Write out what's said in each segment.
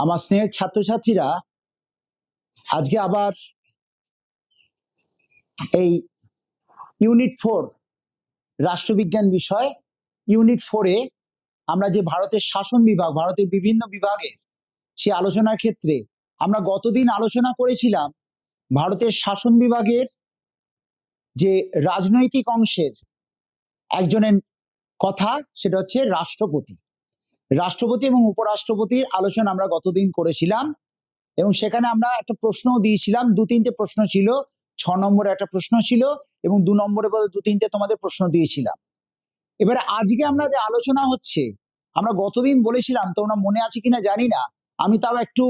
আমার স্নেহের ছাত্রছাত্রীরা, আজকে আবার এই ইউনিট 4 রাষ্ট্রবিজ্ঞান বিষয় ইউনিট 4-এ আমরা যে ভারতের শাসন বিভাগ, ভারতের বিভিন্ন বিভাগের সে আলোচনার ক্ষেত্রে আমরা গতদিন আলোচনা করেছিলাম ভারতের শাসন বিভাগের যে রাজনৈতিক অংশের একজনের কথা, সেটা হচ্ছে রাষ্ট্রপতি। রাষ্ট্রপতি এবং উপরাষ্ট্রপতির আলোচনা আমরা গতদিন করেছিলাম এবং সেখানে আমরা একটা প্রশ্নও দিয়েছিলাম। 2-3টে প্রশ্ন ছিল, 6 নম্বরে একটা প্রশ্ন ছিল এবং 2 নম্বরে বলে 2-3টে তোমাদের প্রশ্ন দিয়েছিলাম। এবারে আজকে আমরা যে আলোচনা হচ্ছে, আমরা গতদিন বলেছিলাম, তোমরা মনে আছে কিনা জানি না, আমি তাও একটু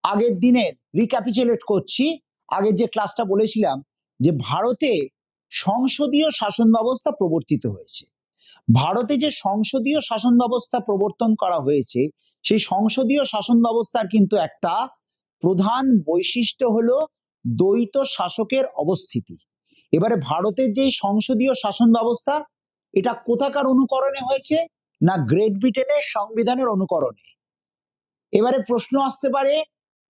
আগের দিনের রিক্যাপিচুলেট করছি। আগের যে ক্লাসটা বলেছিলাম যে ভারতে সংসদীয় শাসন ব্যবস্থা প্রবর্তিত হয়েছে। ভারতে যে সংসদীয় শাসন ব্যবস্থা প্রবর্তন করা হয়েছে, সেই সংসদীয় শাসন ব্যবস্থার কিন্তু একটা প্রধান বৈশিষ্ট্য হলো দ্বৈত শাসকের অবস্থিতি। এবারে ভারতের যে সংসদীয় শাসন ব্যবস্থা, এটা কোথাকার অনুকরণে হয়েছে? না, গ্রেট ব্রিটেনের সংবিধানের অনুকরণে। এবারে প্রশ্ন আসতে পারে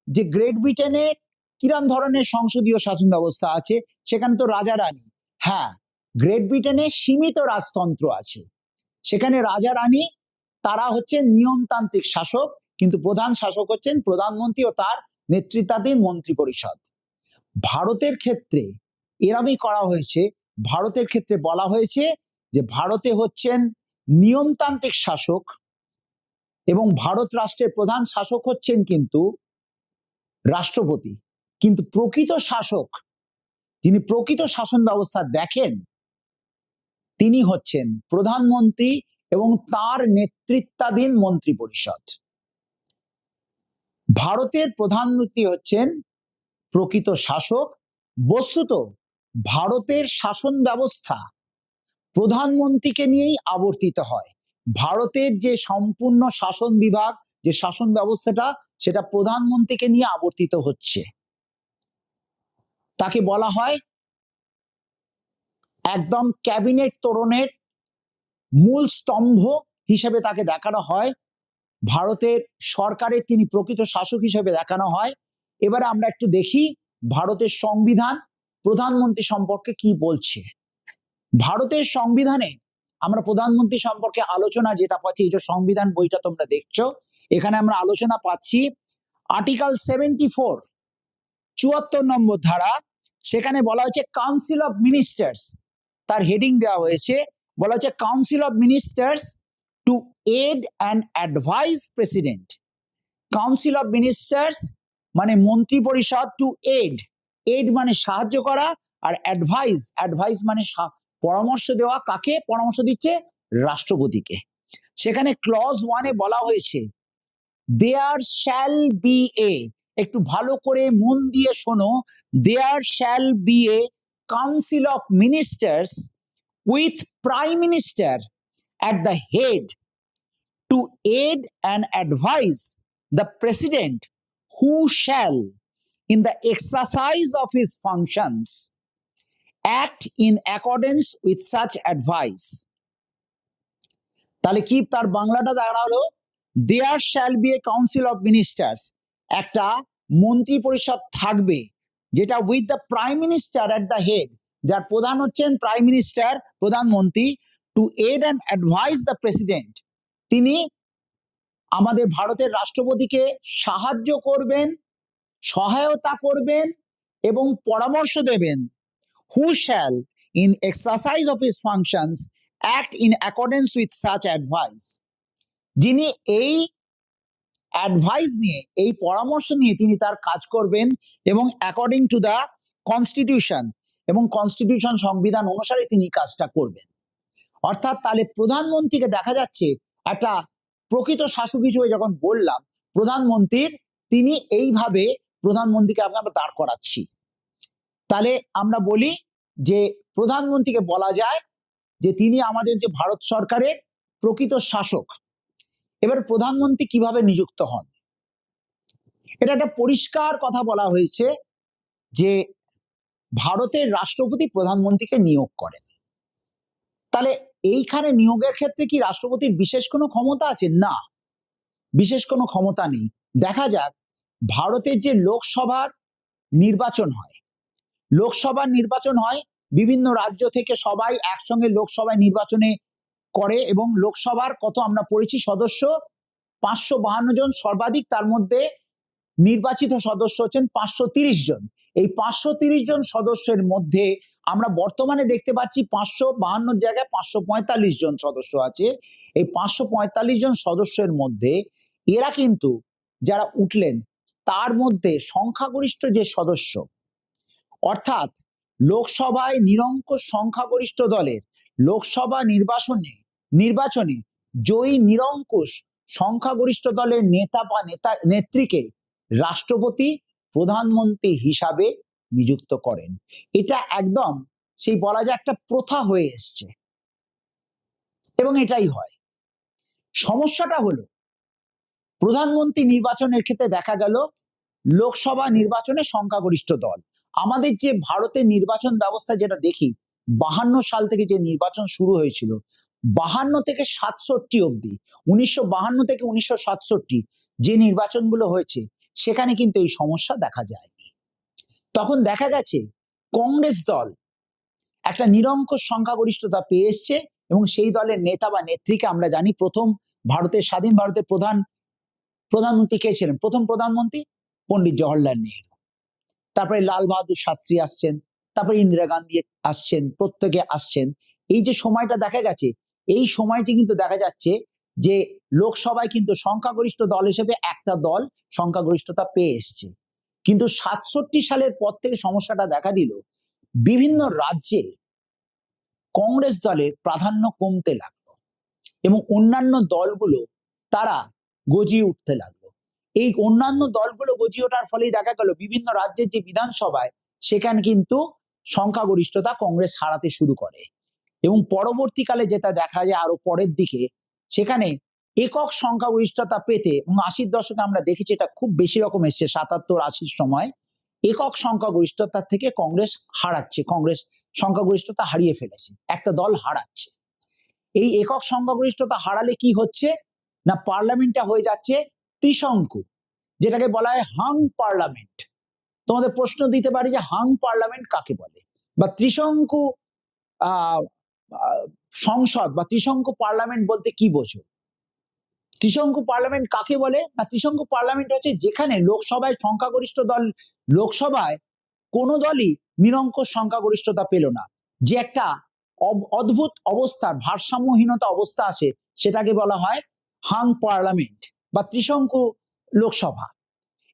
যে গ্রেট ব্রিটেনের কিরম ধরনের সংসদীয় শাসন ব্যবস্থা আছে? সেখানে তো রাজা রানী। হ্যাঁ, গ্রেট ব্রিটেনে সীমিত রাজতন্ত্র আছে। সেখানে রাজা রানী তারা হচ্ছেন নিয়মতান্ত্রিক শাসক, কিন্তু প্রধান শাসক হচ্ছেন প্রধানমন্ত্রী ও তার নেতৃত্বাধীন মন্ত্রী পরিষদ। ভারতের ক্ষেত্রে এরমই করা হয়েছে। ভারতের ক্ষেত্রে বলা হয়েছে যে ভারতে হচ্ছেন নিয়মতান্ত্রিক শাসক এবং ভারত রাষ্ট্রের প্রধান শাসক হচ্ছেন কিন্তু রাষ্ট্রপতি, কিন্তু প্রকৃত শাসক, যিনি প্রকৃত শাসন ব্যবস্থা দেখেন, তিনি হচ্ছেন প্রধানমন্ত্রী এবং তার নেতৃত্বাধীন মন্ত্রী পরিষদ। ভারতের প্রধানমন্ত্রী হচ্ছেন প্রকৃত শাসক। বস্তুত ভারতের শাসন ব্যবস্থা প্রধানমন্ত্রীকে নিয়েই আবর্তিত হয়। ভারতের যে সম্পূর্ণ শাসন বিভাগ, যে শাসন ব্যবস্থাটা, সেটা প্রধানমন্ত্রীকে নিয়ে আবর্তিত হচ্ছে। তাকে বলা হয় একদম ক্যাবিনেট তোরণের মূল স্তম্ভ হিসেবে তাকে দেখানো হয়। ভারতের সরকারের তিনি প্রকৃত শাসক হিসেবে দেখানো হয়। এবারে আমরা একটু দেখি ভারতের সংবিধান প্রধানমন্ত্রী সম্পর্কে কি বলছে। ভারতের সংবিধানে আমরা প্রধানমন্ত্রী সম্পর্কে আলোচনা যেটা পাচ্ছি, এই যে সংবিধান বইটা তোমরা দেখছো, এখানে আমরা আলোচনা পাচ্ছি আর্টিকেল 74, 74 নম্বর ধারা। সেখানে বলা হয়েছে কাউন্সিল অফ মিনিস্টার্স, তার হেডিং দেওয়া হয়েছে, বলা হচ্ছে council of ministers to aid and advise president. Council of ministers মানে মন্ত্রী পরিষদ, টু এড, এড মানে সাহায্য করা, আর অ্যাডভাইস, অ্যাডভাইস মানে পরামর্শ দেওয়া। কাকে পরামর্শ দিচ্ছে? রাষ্ট্রপতিকে। সেখানে ক্লজ 1-এ বলা হয়েছে দেয়ার শ্যাল বি এ, একটু ভালো করে মন দিয়ে শোনো, there shall be a council of ministers with prime minister at the head to aid and advise the president, who shall in the exercise of his functions act in accordance with such advice. তাহলে কি তার বাংলাটা দাঁড়ালো? There shall be a council of ministers, একটা মন্ত্রী পরিষদ থাকবে যেটা with the prime minister at the head, যার প্রধান হচ্ছেন প্রাইম মিনিস্টার, প্রধানমন্ত্রী, to aid and advise the president, তিনি আমাদের ভারতের রাষ্ট্রপতিকে সাহায্য করবেন, সহায়তা করবেন এবং পরামর্শ দেবেন। হু shall in exercise of his functions act in accordance with such advice, যিনি এই অ্যাডভাইস নিয়ে, এই পরামর্শ নিয়ে তিনি তার কাজ করবেন এবং অ্যাকর্ডিং টু দ্য কনস্টিটিউশন, এবং কনস্টিটিউশন সংবিধান অনুসারে তিনি কাজটা করবেন। অর্থাৎ তাহলে প্রধানমন্ত্রীকে দেখা যাচ্ছে একটা প্রকৃত শাসক হিসেবে যখন বললাম, প্রধানমন্ত্রীর তিনি এইভাবে প্রধানমন্ত্রীকে আমরা দাঁড় করাচ্ছি। তাহলে আমরা বলি যে প্রধানমন্ত্রীকে বলা যায় যে তিনি আমাদের যে ভারত সরকারের প্রকৃত শাসক। এবার প্রধানমন্ত্রী কিভাবে নিযুক্ত হন? এটা একটা পরিষ্কার কথা বলা হয়েছে যে ভারতের রাষ্ট্রপতি প্রধানমন্ত্রীকে নিয়োগ করেন। তাহলে এইখানে নিয়োগের ক্ষেত্রে কি রাষ্ট্রপতির বিশেষ কোনো ক্ষমতা আছে? না, বিশেষ কোনো ক্ষমতা নেই। দেখা যাক ভারতের যে লোকসভার নির্বাচন হয়, লোকসভার নির্বাচন হয় বিভিন্ন রাজ্য থেকে সবাই একসঙ্গে লোকসভায় নির্বাচনে করে, এবং লোকসভার কত আমরা পড়েছি সদস্য 552 জন সর্বাধিক, তার মধ্যে নির্বাচিত সদস্য হচ্ছেন 530 জন। এই 530 জন সদস্যের মধ্যে আমরা বর্তমানে দেখতে পাচ্ছি 552 জায়গায় 545 জন সদস্য আছে। এই 545 জন সদস্যের মধ্যে এরা কিন্তু যারা উঠলেন তার মধ্যে সংখ্যাগরিষ্ঠ যে সদস্য, অর্থাৎ লোকসভায় নিরঙ্কুশ সংখ্যাগরিষ্ঠ দলের লোকসভা নির্বাচনে জয়ী নিরঙ্কুশ সংখ্যাগরিষ্ঠ দলের নেতা বা নেত্রীকে রাষ্ট্রপতি প্রধানমন্ত্রী হিসাবে নিযুক্ত করেন। এটা একদম সেই বলা যায় একটা প্রথা হয়ে এসছে, এবং এটাই হয়। সমস্যাটা হলো প্রধানমন্ত্রী নির্বাচনের ক্ষেত্রে দেখা গেল লোকসভা নির্বাচনে সংখ্যাগরিষ্ঠ দল, আমাদের যে ভারতের নির্বাচন ব্যবস্থা যেটা দেখি 52 সাল থেকে যে নির্বাচন শুরু হয়েছিল, 52 থেকে 67 অব্দি, 1952 থেকে 1967 যে নির্বাচনগুলো হয়েছে সেখানে কিন্তু এই সমস্যা দেখা যায়নি। তখন দেখা গেছে কংগ্রেস দল একটা নিরঙ্কুশ সংখ্যাগরিষ্ঠতা পেয়ে এসছে, এবং সেই দলের নেতা বা নেত্রীকে আমরা জানি প্রথম ভারতের স্বাধীন ভারতের প্রধানমন্ত্রী কে ছিলেন? প্রথম প্রধানমন্ত্রী পণ্ডিত জওহরলাল নেহরু, তারপরে লাল বাহাদুর শাস্ত্রী আসছেন, তারপরে ইন্দিরা গান্ধী আসছেন, প্রত্যেকে আসছেন। এই যে সময়টা দেখা গেছে, এই সময়টি কিন্তু দেখা যাচ্ছে যে লোকসভায় কিন্তু সংখ্যাগরিষ্ঠ দল হিসেবে একটা দল সংখ্যাগরিষ্ঠতা পেয়ে এসছে। কিন্তু 67 সালের পর থেকে সমস্যাটা দেখা দিল, বিভিন্ন রাজ্যে কংগ্রেস দলের প্রাধান্য কমতে লাগলো এবং অন্যান্য দলগুলো তারা গজিয়ে উঠতে লাগলো। এই অন্যান্য দলগুলো গজিয়ে ওঠার ফলেই দেখা গেল বিভিন্ন রাজ্যের যে বিধানসভায় সেখানে কিন্তু সংখ্যাগরিষ্ঠতা কংগ্রেস হারাতে শুরু করে, এবং পরবর্তীকালে যেটা দেখা যায় আরো পরের দিকে সেখানে একক সংখ্যাগরিষ্ঠতা পেতে, এবং 80-র দশকে আমরা দেখেছি এটা খুব বেশি রকম এসছে, 77-80-র সময় একক সংখ্যাগরিষ্ঠতার থেকে কংগ্রেস হারাচ্ছে, কংগ্রেস সংখ্যাগরিষ্ঠতা হারিয়ে ফেলেছে, একটা দল হারাচ্ছে। এই একক সংখ্যাগরিষ্ঠতা হারালে কি হচ্ছে না, পার্লামেন্টটা হয়ে যাচ্ছে ত্রিশঙ্কু, যেটাকে বলা হয় হাং পার্লামেন্ট। তোমাদের প্রশ্ন দিতে পারি যে হাং পার্লামেন্ট কাকে বলে, বা ত্রিশঙ্কু সংসদ বা ত্রিশঙ্কু পার্লামেন্ট বলতে কি বোঝো? ত্রিশঙ্কু পার্লামেন্ট কাকে বলে না, ত্রিশঙ্কু পার্লামেন্ট হচ্ছে যেখানে লোকসভায় সংখ্যাগরিষ্ঠ দল, লোকসভায় কোনো দলই নিরঙ্কুশ সংখ্যাগরিষ্ঠতা পেল না, যে একটা অদ্ভুত অবস্থা, ভারসাম্যহীনতা অবস্থা আসে, সেটাকে বলা হয় হাং পার্লামেন্ট বা ত্রিশঙ্কু লোকসভা।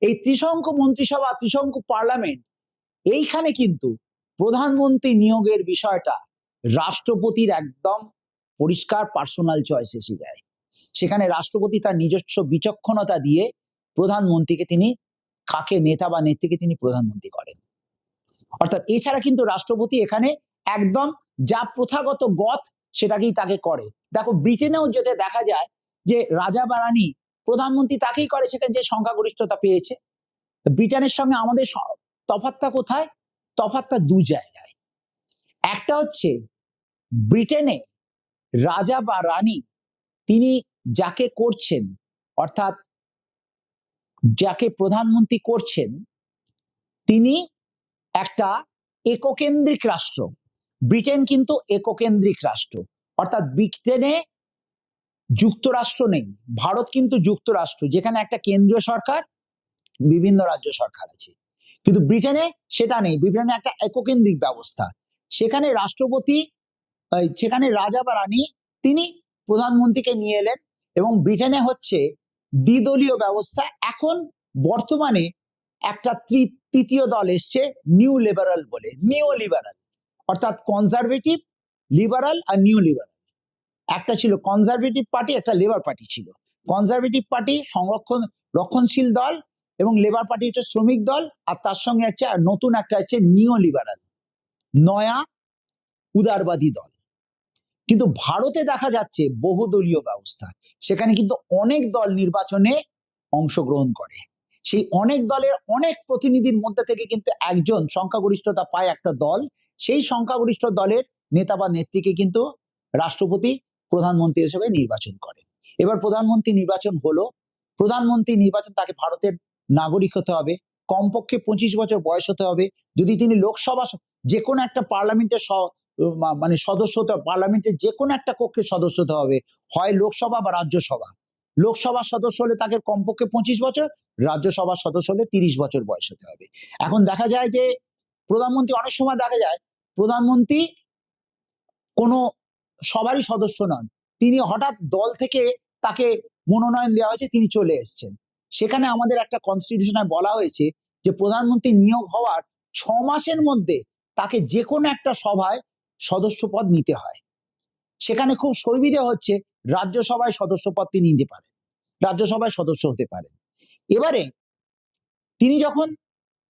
এই ত্রিশঙ্কু মন্ত্রিসভা, ত্রিশঙ্কু পার্লামেন্ট, এইখানে কিন্তু প্রধানমন্ত্রী নিয়োগের বিষয়টা রাষ্ট্রপতির একদম পরিষ্কার পার্সোনাল চয়েস এসে যায়। সেখানে রাষ্ট্রপতি তার নিজস্ব বিচক্ষণতা দিয়ে প্রধানমন্ত্রীকে তিনি কাকে নেতা বা নেত্রীকে তিনি প্রধানমন্ত্রী করেন। অর্থাৎ এছাড়া কিন্তু রাষ্ট্রপতি এখানে একদম যা প্রথাগত গত সেটাকেই তাকে করে। দেখো ব্রিটেনেও যেতে দেখা যায় যে রাজা বা রানী প্রধানমন্ত্রী তাকেই করে সেখানে যে সংখ্যাগরিষ্ঠতা পেয়েছে। ব্রিটেনের সঙ্গে আমাদের তফাৎটা কোথায়? তফাৎটা দু জায়গায়। একটা হচ্ছে ব্রিটেনে রাজা বা রানী তিনি যাকে করছেন, অর্থাৎ যাকে প্রধানমন্ত্রী করছেন, তিনি একটা এককেন্দ্রিক রাষ্ট্র। ব্রিটেন কিন্তু এককেন্দ্রিক রাষ্ট্র, অর্থাৎ ব্রিটেনে যুক্তরাষ্ট্র নেই, ভারত কিন্তু যুক্তরাষ্ট্র, যেখানে একটা কেন্দ্রীয় সরকার, বিভিন্ন রাজ্য সরকার আছে। কিন্তু ব্রিটেনে সেটা নেই, ব্রিটেনে একটা এককেন্দ্রিক ব্যবস্থা। সেখানে রাষ্ট্রপতি, সেখানে রাজা বা রানী তিনি প্রধানমন্ত্রীকে নিয়ে এলেন, এবং ব্রিটেনে হচ্ছে দ্বিদলীয় ব্যবস্থা। এখন বর্তমানে একটা তৃতীয় দল এসছে নিউ লিবারাল বলে, নিও লিবারাল, অর্থাৎ কনজারভেটিভ, লিবারাল আর নিউ লিবারাল। একটা ছিল কনজারভেটিভ পার্টি, একটা লেবার পার্টি ছিল। কনজারভেটিভ পার্টি রক্ষণশীল দল, এবং লেবার পার্টি হচ্ছে শ্রমিক দল, আর তার সঙ্গে হচ্ছে নতুন একটা হচ্ছে নিও লিবারাল, নয়া উদারবাদী দল। কিন্তু ভারতে দেখা যাচ্ছে বহুদলীয় ব্যবস্থা, সেখানে কিন্তু অনেক দল নির্বাচনে অংশগ্রহণ করে। সেই অনেক দলের অনেক প্রতিনিধির মধ্যে থেকে কিন্তু একজন সংখ্যাগরিষ্ঠতা পায় একটা দল, সেই সংখ্যাগরিষ্ঠ দলের নেতা বা নেত্রীকে কিন্তু রাষ্ট্রপতি প্রধানমন্ত্রী হিসেবে নির্বাচন করে। এবার প্রধানমন্ত্রী নির্বাচন হলো, প্রধানমন্ত্রী নির্বাচন তাকে ভারতের নাগরিক হতে হবে, কমপক্ষে 25 বছর বয়স হতে হবে, যদি তিনি লোকসভা যে কোনো একটা পার্লামেন্টের মানে সদস্য হতে, পার্লামেন্টের যে কোনো একটা কক্ষের সদস্য হতে হবে, হয় লোকসভা বা রাজ্যসভা। লোকসভার সদস্য হলে তাকে কমপক্ষে 25 বছর, রাজ্যসভার সদস্য হলে 30 বছর বয়স হতে হবে। এখন দেখা যায় যে প্রধানমন্ত্রী, অনেক সময় দেখা যায় প্রধানমন্ত্রী কোনো সবারই সদস্য নন, তিনি হঠাৎ দল থেকে তাকে মনোনয়ন দেওয়া হয়েছে, তিনি চলে এসেছেন। সেখানে আমাদের একটা কনস্টিটিউশনে বলা হয়েছে যে প্রধানমন্ত্রী নিয়োগ হওয়ার 6 মাসের মধ্যে তাকে যে কোনো একটা সভায় সদস্য পদ নিতে হয়। সেখানে খুব সুবিধা হচ্ছে রাজ্যসভায় সদস্য পদ তিনি নিতে পারেন, রাজ্যসভায় সদস্য হতে পারেন। এবারে তিনি যখন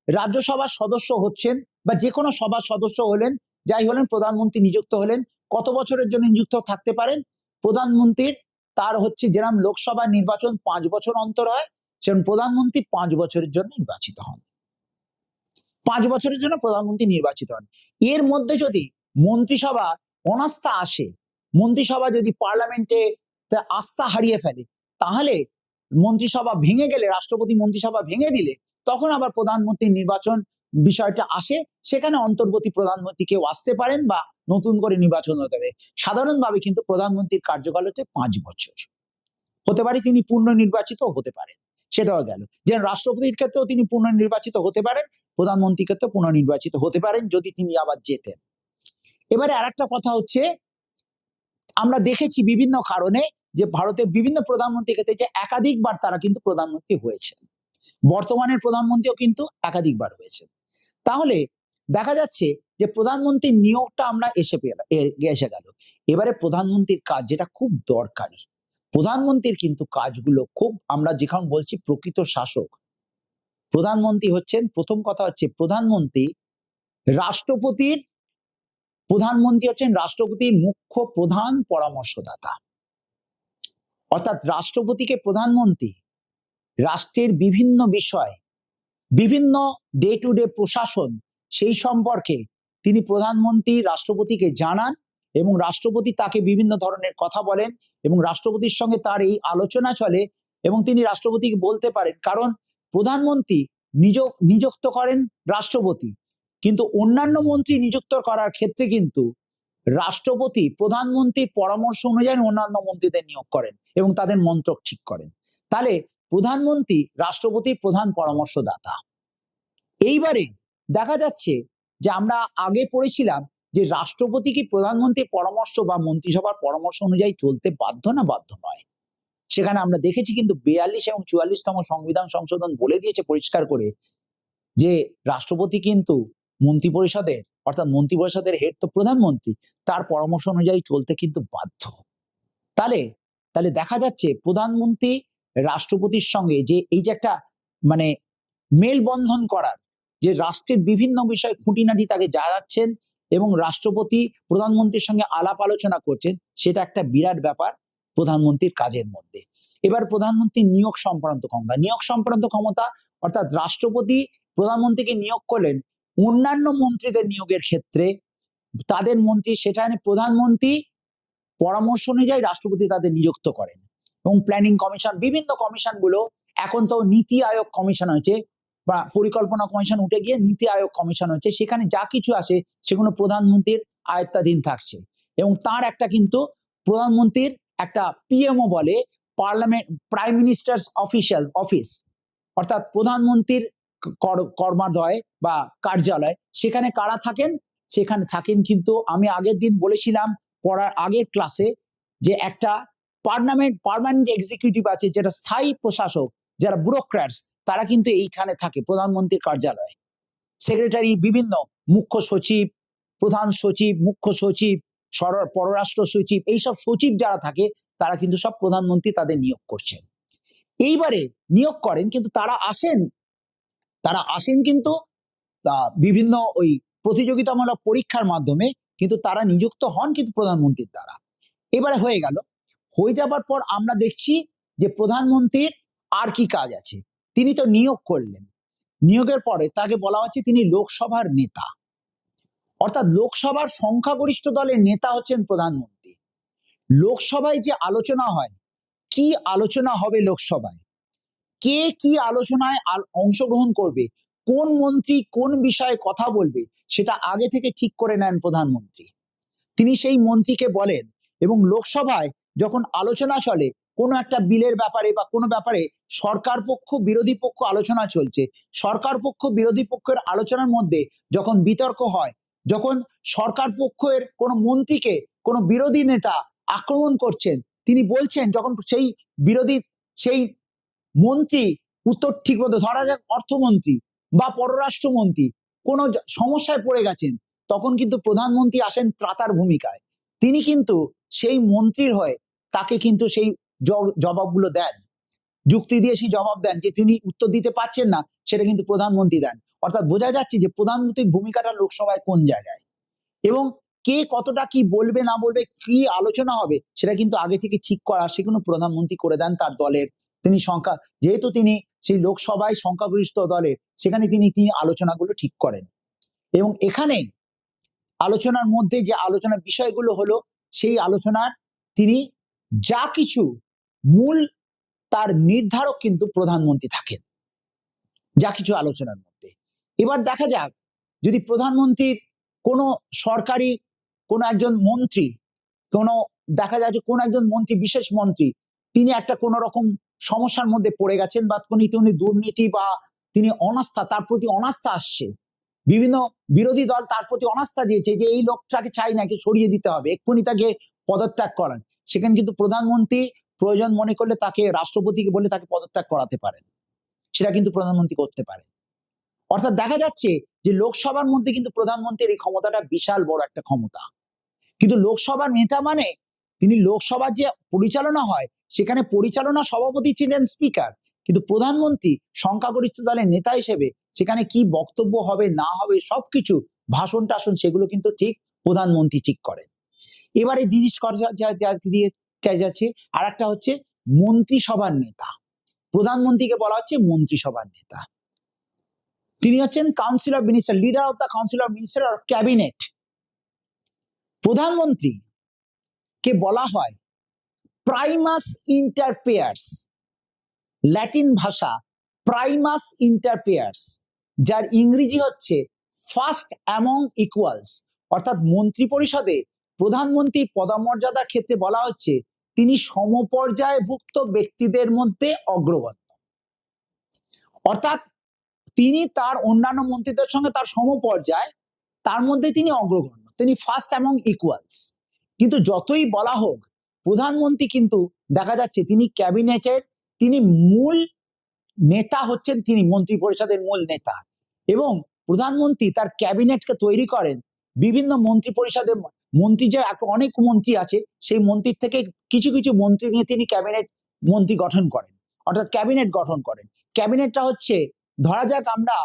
রাজ্যসভার সদস্য হচ্ছেন বা যে কোনো সভার সদস্য হলেন, যাই হলেন, প্রধানমন্ত্রী নিযুক্ত হলেন, কত বছরের জন্য নিযুক্ত থাকতে পারেন? প্রধানমন্ত্রীর তার হচ্ছে যেরকম লোকসভা নির্বাচন 5 বছর অন্তর হয়, সেরকম প্রধানমন্ত্রী 5 বছরের জন্য নির্বাচিত হন। 5 বছরের জন্য প্রধানমন্ত্রী নির্বাচিত হন। এর মধ্যে যদি মন্ত্রিসভা অনাস্থা আসে, মন্ত্রিসভা যদি পার্লামেন্টে আস্থা হারিয়ে ফেলে, তাহলে মন্ত্রিসভা ভেঙে গেলে, রাষ্ট্রপতি মন্ত্রিসভা ভেঙে দিলে, তখন আবার প্রধানমন্ত্রী নির্বাচন বিষয়টা আসে। সেখানে অন্তর্বর্তী প্রধানমন্ত্রী কেউ আসতে পারেন বা নতুন করে নির্বাচন হতে হবে। সাধারণভাবে কিন্তু প্রধানমন্ত্রীর কার্যকাল হচ্ছে 5 বছর। হতে পারে তিনি পূর্ণ নির্বাচিত হতে পারেন, সেটাও গেল। যেন রাষ্ট্রপতির ক্ষেত্রেও তিনি পূর্ণ নির্বাচিত হতে পারেন, প্রধানমন্ত্রীর ক্ষেত্রেও পূর্ণ নির্বাচিত হতে পারেন যদি তিনি আবার জেতেন। এবারে আরেকটা কথা হচ্ছে, আমরা দেখেছি বিভিন্ন কারণে যে ভারতের বিভিন্ন প্রধানমন্ত্রীর ক্ষেত্রে যে একাধিকবার তারা কিন্তু প্রধানমন্ত্রী হয়েছেন। বর্তমানের প্রধানমন্ত্রীও কিন্তু একাধিকবার হয়েছেন। তাহলে দেখা যাচ্ছে যে প্রধানমন্ত্রীর নিয়োগটা আমরা এসে গেল। এবারে প্রধানমন্ত্রীর কাজ যেটা খুব দরকারি, প্রধানমন্ত্রীর কিন্তু কাজগুলো খুব, আমরা যেখানে বলছি প্রকৃত শাসক, প্রধানমন্ত্রী হচ্ছেন, প্রথম কথা হচ্ছে প্রধানমন্ত্রী হচ্ছেন রাষ্ট্রপতির মুখ্য প্রধান পরামর্শদাতা। অর্থাৎ রাষ্ট্রপতিকে প্রধানমন্ত্রী রাষ্ট্রের বিভিন্ন বিষয়, বিভিন্ন ডে টু ডে প্রশাসন, সেই সম্পর্কে তিনি প্রধানমন্ত্রী রাষ্ট্রপতিকে জানান এবং রাষ্ট্রপতি তাকে বিভিন্ন ধরনের কথা বলেন এবং রাষ্ট্রপতির সঙ্গে তার এই আলোচনা চলে এবং তিনি রাষ্ট্রপতিকে বলতে পারেন। কারণ প্রধানমন্ত্রী নিযুক্ত করেন রাষ্ট্রপতি, কিন্তু অন্যান্য মন্ত্রী নিযুক্ত করার ক্ষেত্রে কিন্তু রাষ্ট্রপতি প্রধানমন্ত্রীর পরামর্শ অনুযায়ী অন্যান্য মন্ত্রীদের নিয়োগ করেন এবং তাদের মন্ত্রক ঠিক করেন। তাহলে প্রধানমন্ত্রী রাষ্ট্রপতির প্রধান পরামর্শদাতা। এইবারে দেখা যাচ্ছে যে আমরা আগে পড়েছিলাম যে রাষ্ট্রপতি কি প্রধানমন্ত্রীর পরামর্শ বা মন্ত্রিসভার পরামর্শ অনুযায়ী চলতে বাধ্য না বাধ্য নয়? সেখানে আমরা দেখেছি কিন্তু 42 এবং 44তম সংবিধান সংশোধন বলে দিয়েছে পরিষ্কার করে যে রাষ্ট্রপতি কিন্তু মন্ত্রিপরিষদের, অর্থাৎ মন্ত্রিপরিষদের হেড তো প্রধানমন্ত্রী, তার পরামর্শ অনুযায়ী চলতে কিন্তু বাধ্য। তাহলে দেখা যাচ্ছে প্রধানমন্ত্রী রাষ্ট্রপতির সঙ্গে যে এই যে একটা মানে মেলবন্ধন করার, যে রাষ্ট্রের বিভিন্ন বিষয় খুঁটিনাটি তাকে জানাচ্ছেন এবং রাষ্ট্রপতি প্রধানমন্ত্রীর সঙ্গে আলাপ আলোচনা করছেন, সেটা একটা বিরাট ব্যাপার প্রধানমন্ত্রীর কাজের মধ্যে। এবার প্রধানমন্ত্রীর নিয়োগ সংক্রান্ত ক্ষমতা, অর্থাৎ রাষ্ট্রপতি প্রধানমন্ত্রীকে নিয়োগ করলেন অন্যান্য মন্ত্রীদের নিয়োগের ক্ষেত্রে, তাদের মন্ত্রী, সেখানে প্রধানমন্ত্রী পরামর্শ অনুযায়ী রাষ্ট্রপতি তাদের নিযুক্ত করেন। এবং প্ল্যানিং কমিশন, বিভিন্ন কমিশনগুলো, এখন তো নীতি আয়োগ কমিশন হয়েছে বা পরিকল্পনা কমিশন উঠে গিয়ে নীতি আয়োগ কমিশন হচ্ছে, সেখানে যা কিছু আসে সেগুলো প্রধানমন্ত্রীর আয়ত্তাধীন থাকছে এবং তার একটা কিন্তু প্রধানমন্ত্রীর একটা পিএমও বলে, পার্লামেন্ট প্রাইম মিনিস্টার্স অফিস, অর্থাৎ প্রধানমন্ত্রীর কর্মালয় বা কার্যালয়। সেখানে কারা থাকেন? সেখানে থাকেন কিন্তু, আমি আগের দিন বলেছিলাম পড়ার আগের ক্লাসে, যে একটা পার্মানেন্ট এক্সিকিউটিভ আছে, যেটা স্থায়ী প্রশাসক, যারা ব্যুরোক্র্যাটস, তারা কিন্তু এইখানে থাকে প্রধানমন্ত্রীর কার্যালয়ে। সেক্রেটারি, বিভিন্ন মুখ্য সচিব, প্রধান সচিব, মুখ্য সচিব, পররাষ্ট্র সচিব, এইসব সচিব যারা থাকে তারা কিন্তু সব প্রধানমন্ত্রী তাদের নিয়োগ করছেন। এইবারে নিয়োগ করেন, কিন্তু তারা আসেন কিন্তু বিভিন্ন ওই প্রতিযোগিতামূলক পরীক্ষার মাধ্যমে, কিন্তু তারা নিযুক্ত হন কিন্তু প্রধানমন্ত্রীর দ্বারা। এবারে হয়ে যাবার পর আমরা দেখছি যে প্রধানমন্ত্রীর আর কি কাজ আছে। তিনি তো নিয়োগ করলেন, নিয়োগের পরে তাকে বলা হচ্ছে তিনি লোকসভার নেতা, অর্থাৎ লোকসভার সংখ্যাগরিষ্ঠ দলের নেতা হচ্ছেন প্রধানমন্ত্রী। লোকসভায় যে আলোচনা হয়, কি আলোচনা হবে লোকসভায়, কে কি আলোচনায় অংশগ্রহণ করবে, কোন মন্ত্রী কোন বিষয়ে কথা বলবে, সেটা আগে থেকে ঠিক করে নেন প্রধানমন্ত্রী। তিনি সেই মন্ত্রীকে বলেন, এবং লোকসভায় যখন আলোচনা চলে কোনো একটা বিলের ব্যাপারে বা কোনো ব্যাপারে, সরকার পক্ষ বিরোধী পক্ষ আলোচনা চলছে, সরকার পক্ষ বিরোধী পক্ষের আলোচনার মধ্যে যখন বিতর্ক হয়, যখন সরকার পক্ষের কোনো মন্ত্রীকে কোনো বিরোধী নেতা আক্রমণ করছেন, তিনি বলছেন, যখন সেই মন্ত্রী উত্তর ঠিক মতো, ধরা যাক অর্থমন্ত্রী বা পররাষ্ট্রমন্ত্রী কোনো সমস্যায় পড়ে গেছেন, তখন কিন্তু প্রধানমন্ত্রী আসেন ত্রাতার ভূমিকায়। তিনি কিন্তু সেই মন্ত্রীর হয়ে তাকে কিন্তু সেই জবাবগুলো দেন, যুক্তি দিয়ে সেই জবাব দেন, যে তিনি উত্তর দিতে পারছেন না, সেটা কিন্তু প্রধানমন্ত্রী দেন। অর্থাৎ বোঝা যাচ্ছে যে প্রধানমন্ত্রীর ভূমিকাটা লোকসভায় কোন জায়গায়, এবং কে কতটা কি বলবে না বলবে, কি আলোচনা হবে, সেটা কিন্তু আগে থেকে ঠিক করা সেগুলো প্রধানমন্ত্রী করে দেন তার দলের। তিনি যেহেতু তিনি সেই লোকসভায় সংখ্যাগরিষ্ঠ দলের, সেখানে তিনি আলোচনাগুলো ঠিক করেন। এবং এখানে আলোচনার মধ্যে যে আলোচনার বিষয়গুলো হলো, সেই আলোচনার তিনি যা কিছু মূল তার নির্ধারক কিন্তু প্রধানমন্ত্রী থাকেন যা কিছু আলোচনার মধ্যে। এবার দেখা যাক, যদি প্রধানমন্ত্রীর কোনো সরকারি কোনো একজন মন্ত্রী, দেখা যায় যে কোনো একজন মন্ত্রী, বিশেষ মন্ত্রী, তিনি একটা কোনো রকম সমস্যার মধ্যে পড়ে গেছেন, বা তিনি দুর্নীতি বা তিনি অনাস্থা, তার প্রতি অনাস্থা আসছে, বিভিন্ন বিরোধী দল তার প্রতি অনাস্থা দিয়েছে, যে এই লোকটাকে চাই না, একে সরিয়ে দিতে হবে, এক্ষুনি তাকে পদত্যাগ করান। সেখানে কিন্তু প্রধানমন্ত্রী প্রয়োজন মনে করলে তাকে রাষ্ট্রপতিকে বলে তাকে পদত্যাগ করাতে পারেন, সেটা কিন্তু প্রধানমন্ত্রী করতে পারে। অর্থাৎ দেখা যাচ্ছে যে লোকসভার মধ্যে কিন্তু প্রধানমন্ত্রীর এই ক্ষমতাটা বিশাল বড় একটা ক্ষমতা। কিন্তু লোকসভার নেতা মানে তিনি লোকসভার যে পরিচালনা হয়, সেখানে পরিচালনা সভাপতি ছিলেন স্পিকার, কিন্তু প্রধানমন্ত্রী সংখ্যাগরিষ্ঠ দলের নেতা হিসেবে সেখানে কি বক্তব্য হবে না হবে, সবকিছু ভাষণ টাষণ সেগুলো কিন্তু ঠিক প্রধানমন্ত্রী ঠিক করেন। এবারে জিনিস দিয়ে যাচ্ছে, আর একটা হচ্ছে মন্ত্রিসভার নেতা। প্রধানমন্ত্রীকে বলা হচ্ছে মন্ত্রিসভার নেতা। তিনি হচ্ছেন council of minister, leader of the council of minister or cabinet. প্রধানমন্ত্রী কে বলা হয় প্রাইমাস ইন্টার পেয়ার্স, ল্যাটিন ভাষা প্রাইমাস ইন্টার পেয়ার্স, যার ইংরেজি হচ্ছে ফার্স্ট অ্যামং ইকুয়ালস। অর্থাৎ মন্ত্রী পরিষদে প্রধানমন্ত্রীর পদমর্যাদার ক্ষেত্রে বলা হচ্ছে তিনি সমপর্যায়ভুক্ত ব্যক্তিদের মধ্যে অগ্রগণ্য। অর্থাৎ তিনি তার অন্যান্য মন্ত্রীদের সঙ্গে তার সমপর্যায়, তার মধ্যে তিনি অগ্রগণ্য, তিনি ফার্স্ট অ্যামং ইকুয়ালস। কিন্তু যতই বলা হোক, প্রধানমন্ত্রী কিন্তু দেখা যাচ্ছে তিনি ক্যাবিনেটের তিনি মূল নেতা হচ্ছেন, তিনি মন্ত্রী পরিষদের মূল নেতা, এবং প্রধানমন্ত্রী তার ক্যাবিনেটকে তৈরি করেন। বিভিন্ন মন্ত্রী পরিষদের মন্ত্রী, যে অনেক মন্ত্রী আছে, সেই মন্ত্রীর থেকে কিছু কিছু মন্ত্রী নিয়ে তিনি ক্যাবিনেট মন্ত্রী গঠন করেন, অর্থাৎ ক্যাবিনেট গঠন করেন। ক্যাবিনেটটা হচ্ছে, ধরা যাক আমরা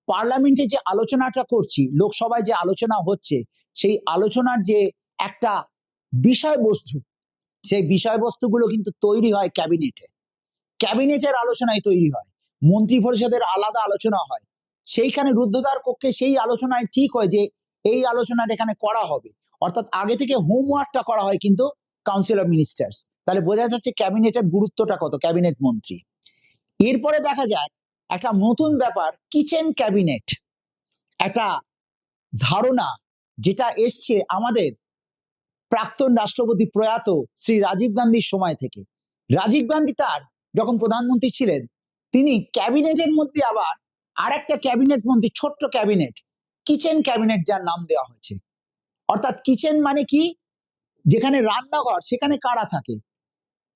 পার্লামেন্টে যে আলোচনাটা করছি, লোকসভায় যে আলোচনা হচ্ছে, সেই আলোচনার যে একটা বিষয়বস্তু, সেই বিষয়বস্তুগুলো কিন্তু তৈরি হয় ক্যাবিনেটে, ক্যাবিনেটের আলোচনায় তৈরি হয়, মন্ত্রী পরিষদের আলাদা আলোচনা হয়, সেইখানে রুদ্ধদ্বার কক্ষে সেই আলোচনায় ঠিক হয় যে এই আলোচনাটা এখানে করা হবে। অর্থাৎ আগে থেকে হোমওয়ার্কটা করা হয় কিন্তু কাউন্সিল অফ মিনিস্টার্স। তাহলে বোঝা যাচ্ছে ক্যাবিনেটের গুরুত্বটা কত, ক্যাবিনেট মন্ত্রী। এরপরে দেখা যায় একটা নতুন ব্যাপার, কিচেন ক্যাবিনেট, একটা ধারণা যেটা এসছে আমাদের প্রাক্তন রাষ্ট্রপতি প্রয়াত শ্রী রাজীব গান্ধীর সময় থেকে। রাজীব গান্ধী তার যখন প্রধানমন্ত্রী ছিলেন, তিনি ক্যাবিনেটের মধ্যে আবার আরেকটা ক্যাবিনেট মন্ত্রী, ছোট্ট ক্যাবিনেট, কিচেন ক্যাবিনেট, যার নাম দেওয়া হয়েছে। অর্থাৎ কিচেন মানে কি, যেখানে রান্নাঘর, সেখানে কারা থাকে,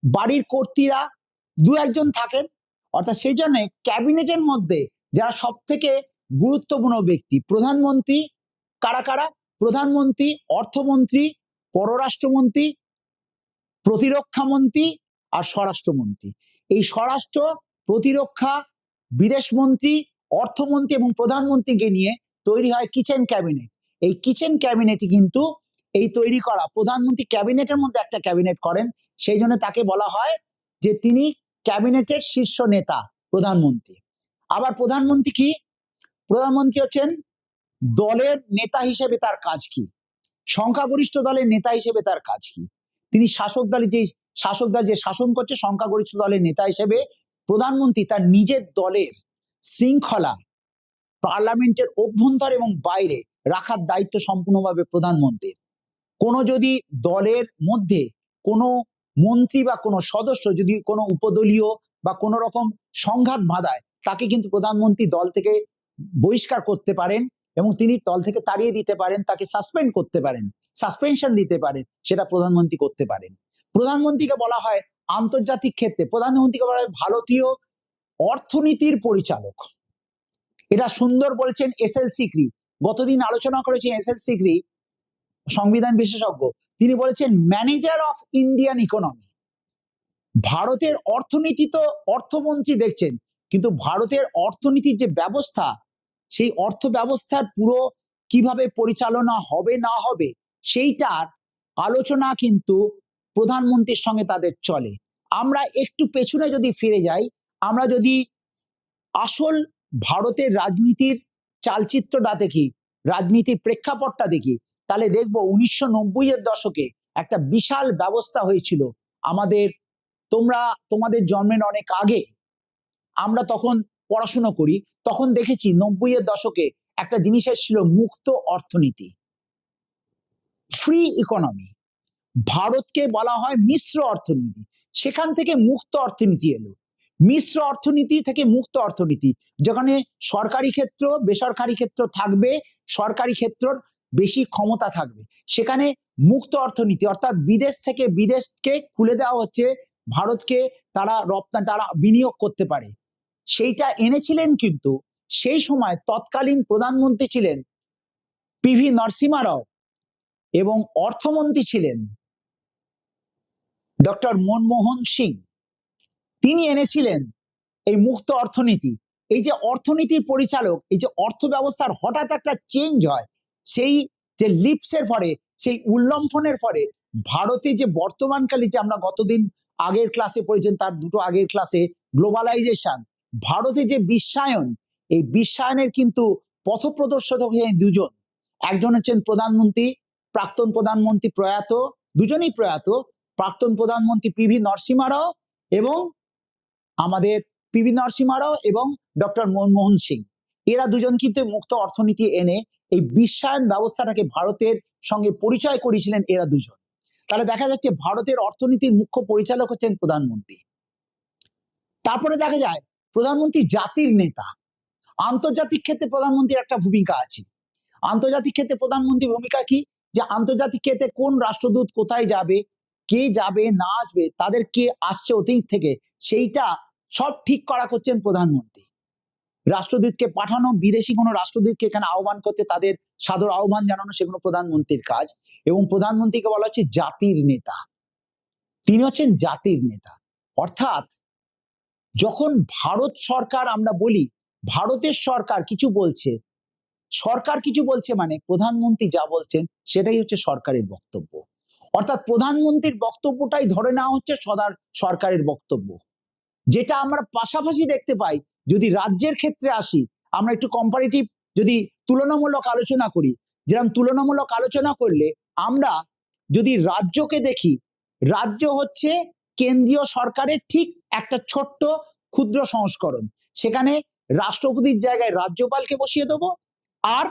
বাড়ির কর্ত্রীরা দু একজন থাকেন। অর্থাৎ সেই জন্য ক্যাবিনেটের মধ্যে যারা সব থেকে গুরুত্বপূর্ণ ব্যক্তি, প্রধানমন্ত্রী, কারা কারা, প্রধানমন্ত্রী, অর্থমন্ত্রী, পররাষ্ট্রমন্ত্রী, প্রতিরক্ষামন্ত্রী আর স্বরাষ্ট্রমন্ত্রী। এই স্বরাষ্ট্র, প্রতিরক্ষা, বিদেশমন্ত্রী, অর্থমন্ত্রী এবং প্রধানমন্ত্রীকে নিয়ে তৈরি হয় কিচেন ক্যাবিনেট। এই কিচেন ক্যাবিনেটই কিন্তু এই তৈরি করা, প্রধানমন্ত্রী ক্যাবিনেটের মধ্যে একটা ক্যাবিনেট করেন, সেই জন্য তাকে বলা হয় যে তিনি ক্যাবিনেটের শীর্ষ নেতা প্রধানমন্ত্রী। আবার প্রধানমন্ত্রী কি, প্রধানমন্ত্রী হচ্ছেন দলের নেতা হিসেবে তার কাজ কি, সংখ্যাগরিষ্ঠ দলের নেতা হিসেবে তার কাজ কি, তিনি শাসক দল যে শাসন করছে, সংখ্যাগরিষ্ঠ দলের নেতা হিসেবে প্রধানমন্ত্রী তার নিজের দলের শৃঙ্খলা পার্লামেন্টের অভ্যন্তর এবং বাইরে রাখার দায়িত্ব সম্পূর্ণভাবে প্রধানমন্ত্রীর। কোনো যদি দলের মধ্যে কোনো মন্ত্রী বা কোনো সদস্য যদি কোনো উপদলীয় বা কোনো রকম সংঘাত বাঁধায়, তাকে কিন্তু প্রধানমন্ত্রী দল থেকে বহিষ্কার করতে পারেন এবং তিনি দল থেকে তাড়িয়ে দিতে পারেন, তাকে সাসপেন্ড করতে পারেন, সাসপেনশন দিতে পারেন, সেটা প্রধানমন্ত্রী করতে পারেন। প্রধানমন্ত্রীকে বলা হয় আন্তর্জাতিক ক্ষেত্রে, প্রধানমন্ত্রীকে বলা হয় ভারতীয় অর্থনীতির পরিচালক। এটা সুন্দর বলেছেন এস.এল. সিকরি। গতদিন আলোচনা করেছেন এস.এল. সিকরি, সংবিধান বিশেষজ্ঞ। তিনি বলেছেন ম্যানেজার অফ ইন্ডিয়ান ইকোনমি। ভারতের অর্থনীতি তো অর্থমন্ত্রী দেখছেন, কিন্তু ভারতের অর্থনীতির যে ব্যবস্থা, সেই অর্থ ব্যবস্থার পুরো কিভাবে পরিচালনা হবে না হবে সেইটার আলোচনা কিন্তু প্রধানমন্ত্রীর সঙ্গে তাদের চলে। আমরা একটু পেছনে যদি ফিরে যাই, আমরা যদি আসল ভারতের রাজনীতির চালচিত্রটা দেখি, রাজনীতির প্রেক্ষাপটটা দেখি, তাহলে দেখব 1990-এর দশকে একটা বিশাল ব্যবস্থা হয়েছিল। তোমাদের জন্মের অনেক আগে, আমরা তখন পড়াশুনো করি, তখন দেখেছি 90-এর দশকে একটা জিনিস এসেছিল, মুক্ত অর্থনীতি, ফ্রি ইকোনমি। ভারতকে বলা হয় মিশ্র অর্থনীতি, সেখান থেকে মুক্ত অর্থনীতি এলো। মিশ্র অর্থনীতি থেকে মুক্ত অর্থনীতি, যেখানে সরকারি ক্ষেত্র বেসরকারি ক্ষেত্র থাকবে, সরকারি ক্ষেত্রর বেশি ক্ষমতা থাকবে, সেখানে মুক্ত অর্থনীতি, অর্থাৎ বিদেশকে খুলে দেওয়া হচ্ছে ভারতকে, তারা বিনিয়োগ করতে পারে, সেইটা এনেছিলেন। কিন্তু সেই সময় তৎকালীন প্রধানমন্ত্রী ছিলেন পি.ভি. নরসিমহা রাও এবং অর্থমন্ত্রী ছিলেন ডক্টর মনমোহন সিং। তিনি এনেছিলেন এই মুক্ত অর্থনীতি। এই যে অর্থনীতির পরিচালক, এই যে অর্থ ব্যবস্থার হঠাৎ একটা চেঞ্জ হয়, সেই যে লিপসের পরে, সেই উল্লম্ফনের পরে ভারতে যে বর্তমানকালে, যে আমরা গতদিন আগের ক্লাসে পড়েছেন, তার দুটো আগের ক্লাসে, গ্লোবালাইজেশন, ভারতে যে বিশ্বায়ন, এই বিশ্বায়নের কিন্তু পথপ্রদর্শক হয়ে দুজন, একজন হচ্ছেন প্রধানমন্ত্রী, প্রাক্তন প্রধানমন্ত্রী প্রয়াত, দুজনেই প্রয়াত, প্রাক্তন প্রধানমন্ত্রী পি.ভি. নরসিমহা রাও এবং এবং ডক্টর মনমোহন সিং। এরা দুজন কিন্তু মুক্ত অর্থনীতি এনে এই বিশ্বায়ন ব্যবস্থাটাকে ভারতের সঙ্গে পরিচয় করেছিলেন এরা দুজন। তাহলে দেখা যাচ্ছে ভারতের অর্থনীতির মুখ্য পরিচালক হচ্ছেন প্রধানমন্ত্রী। তারপরে দেখা যায় প্রধানমন্ত্রী জাতির নেতা। আন্তর্জাতিক ক্ষেত্রে প্রধানমন্ত্রীর একটা ভূমিকা আছে। আন্তর্জাতিক ক্ষেত্রে প্রধানমন্ত্রীর ভূমিকা কি? যে আন্তর্জাতিক ক্ষেত্রে কোন রাষ্ট্রদূত কোথায় যাবে, কে যাবে না আসবে, তাদের কে আসছে অতীত থেকে, সেইটা সব ঠিক করা করছেন প্রধানমন্ত্রী। রাষ্ট্রদূতকে পাঠানো, বিদেশি কোনো রাষ্ট্রদূতকে এখানে আহ্বান করতে, তাদের সাদর আহ্বান জানানো, সেগুলো প্রধানমন্ত্রীর কাজ। এবং প্রধানমন্ত্রীকে বলা হচ্ছে জাতির নেতা। তিনি হচ্ছেন জাতির নেতা। অর্থাৎ যখন ভারত সরকার, আমরা বলি ভারতের সরকার কিছু বলছে, সরকার কিছু বলছে, মানে প্রধানমন্ত্রী যা বলছেন সেটাই হচ্ছে সরকারের বক্তব্য। অর্থাৎ প্রধানমন্ত্রীর বক্তব্যটাই ধরে নেওয়া হচ্ছে সরকারের বক্তব্য। যেটা আমরা পাশাপাশি দেখতে পাই, যদি রাজ্যের ক্ষেত্রে আসি, আমরা একটু কম্পারেটিভ, যদি তুলনামূলক আলোচনা করি, যেরকম তুলনামূলক আলোচনা করলে আমরা যদি রাজ্যকে দেখি, রাজ্য হচ্ছে কেন্দ্রীয় সরকারের ঠিক একটা ছোট্ট ক্ষুদ্র সংস্করণ। সেখানে রাষ্ট্রপতির জায়গায় রাজ্যপালকে বসিয়ে দেবো, আর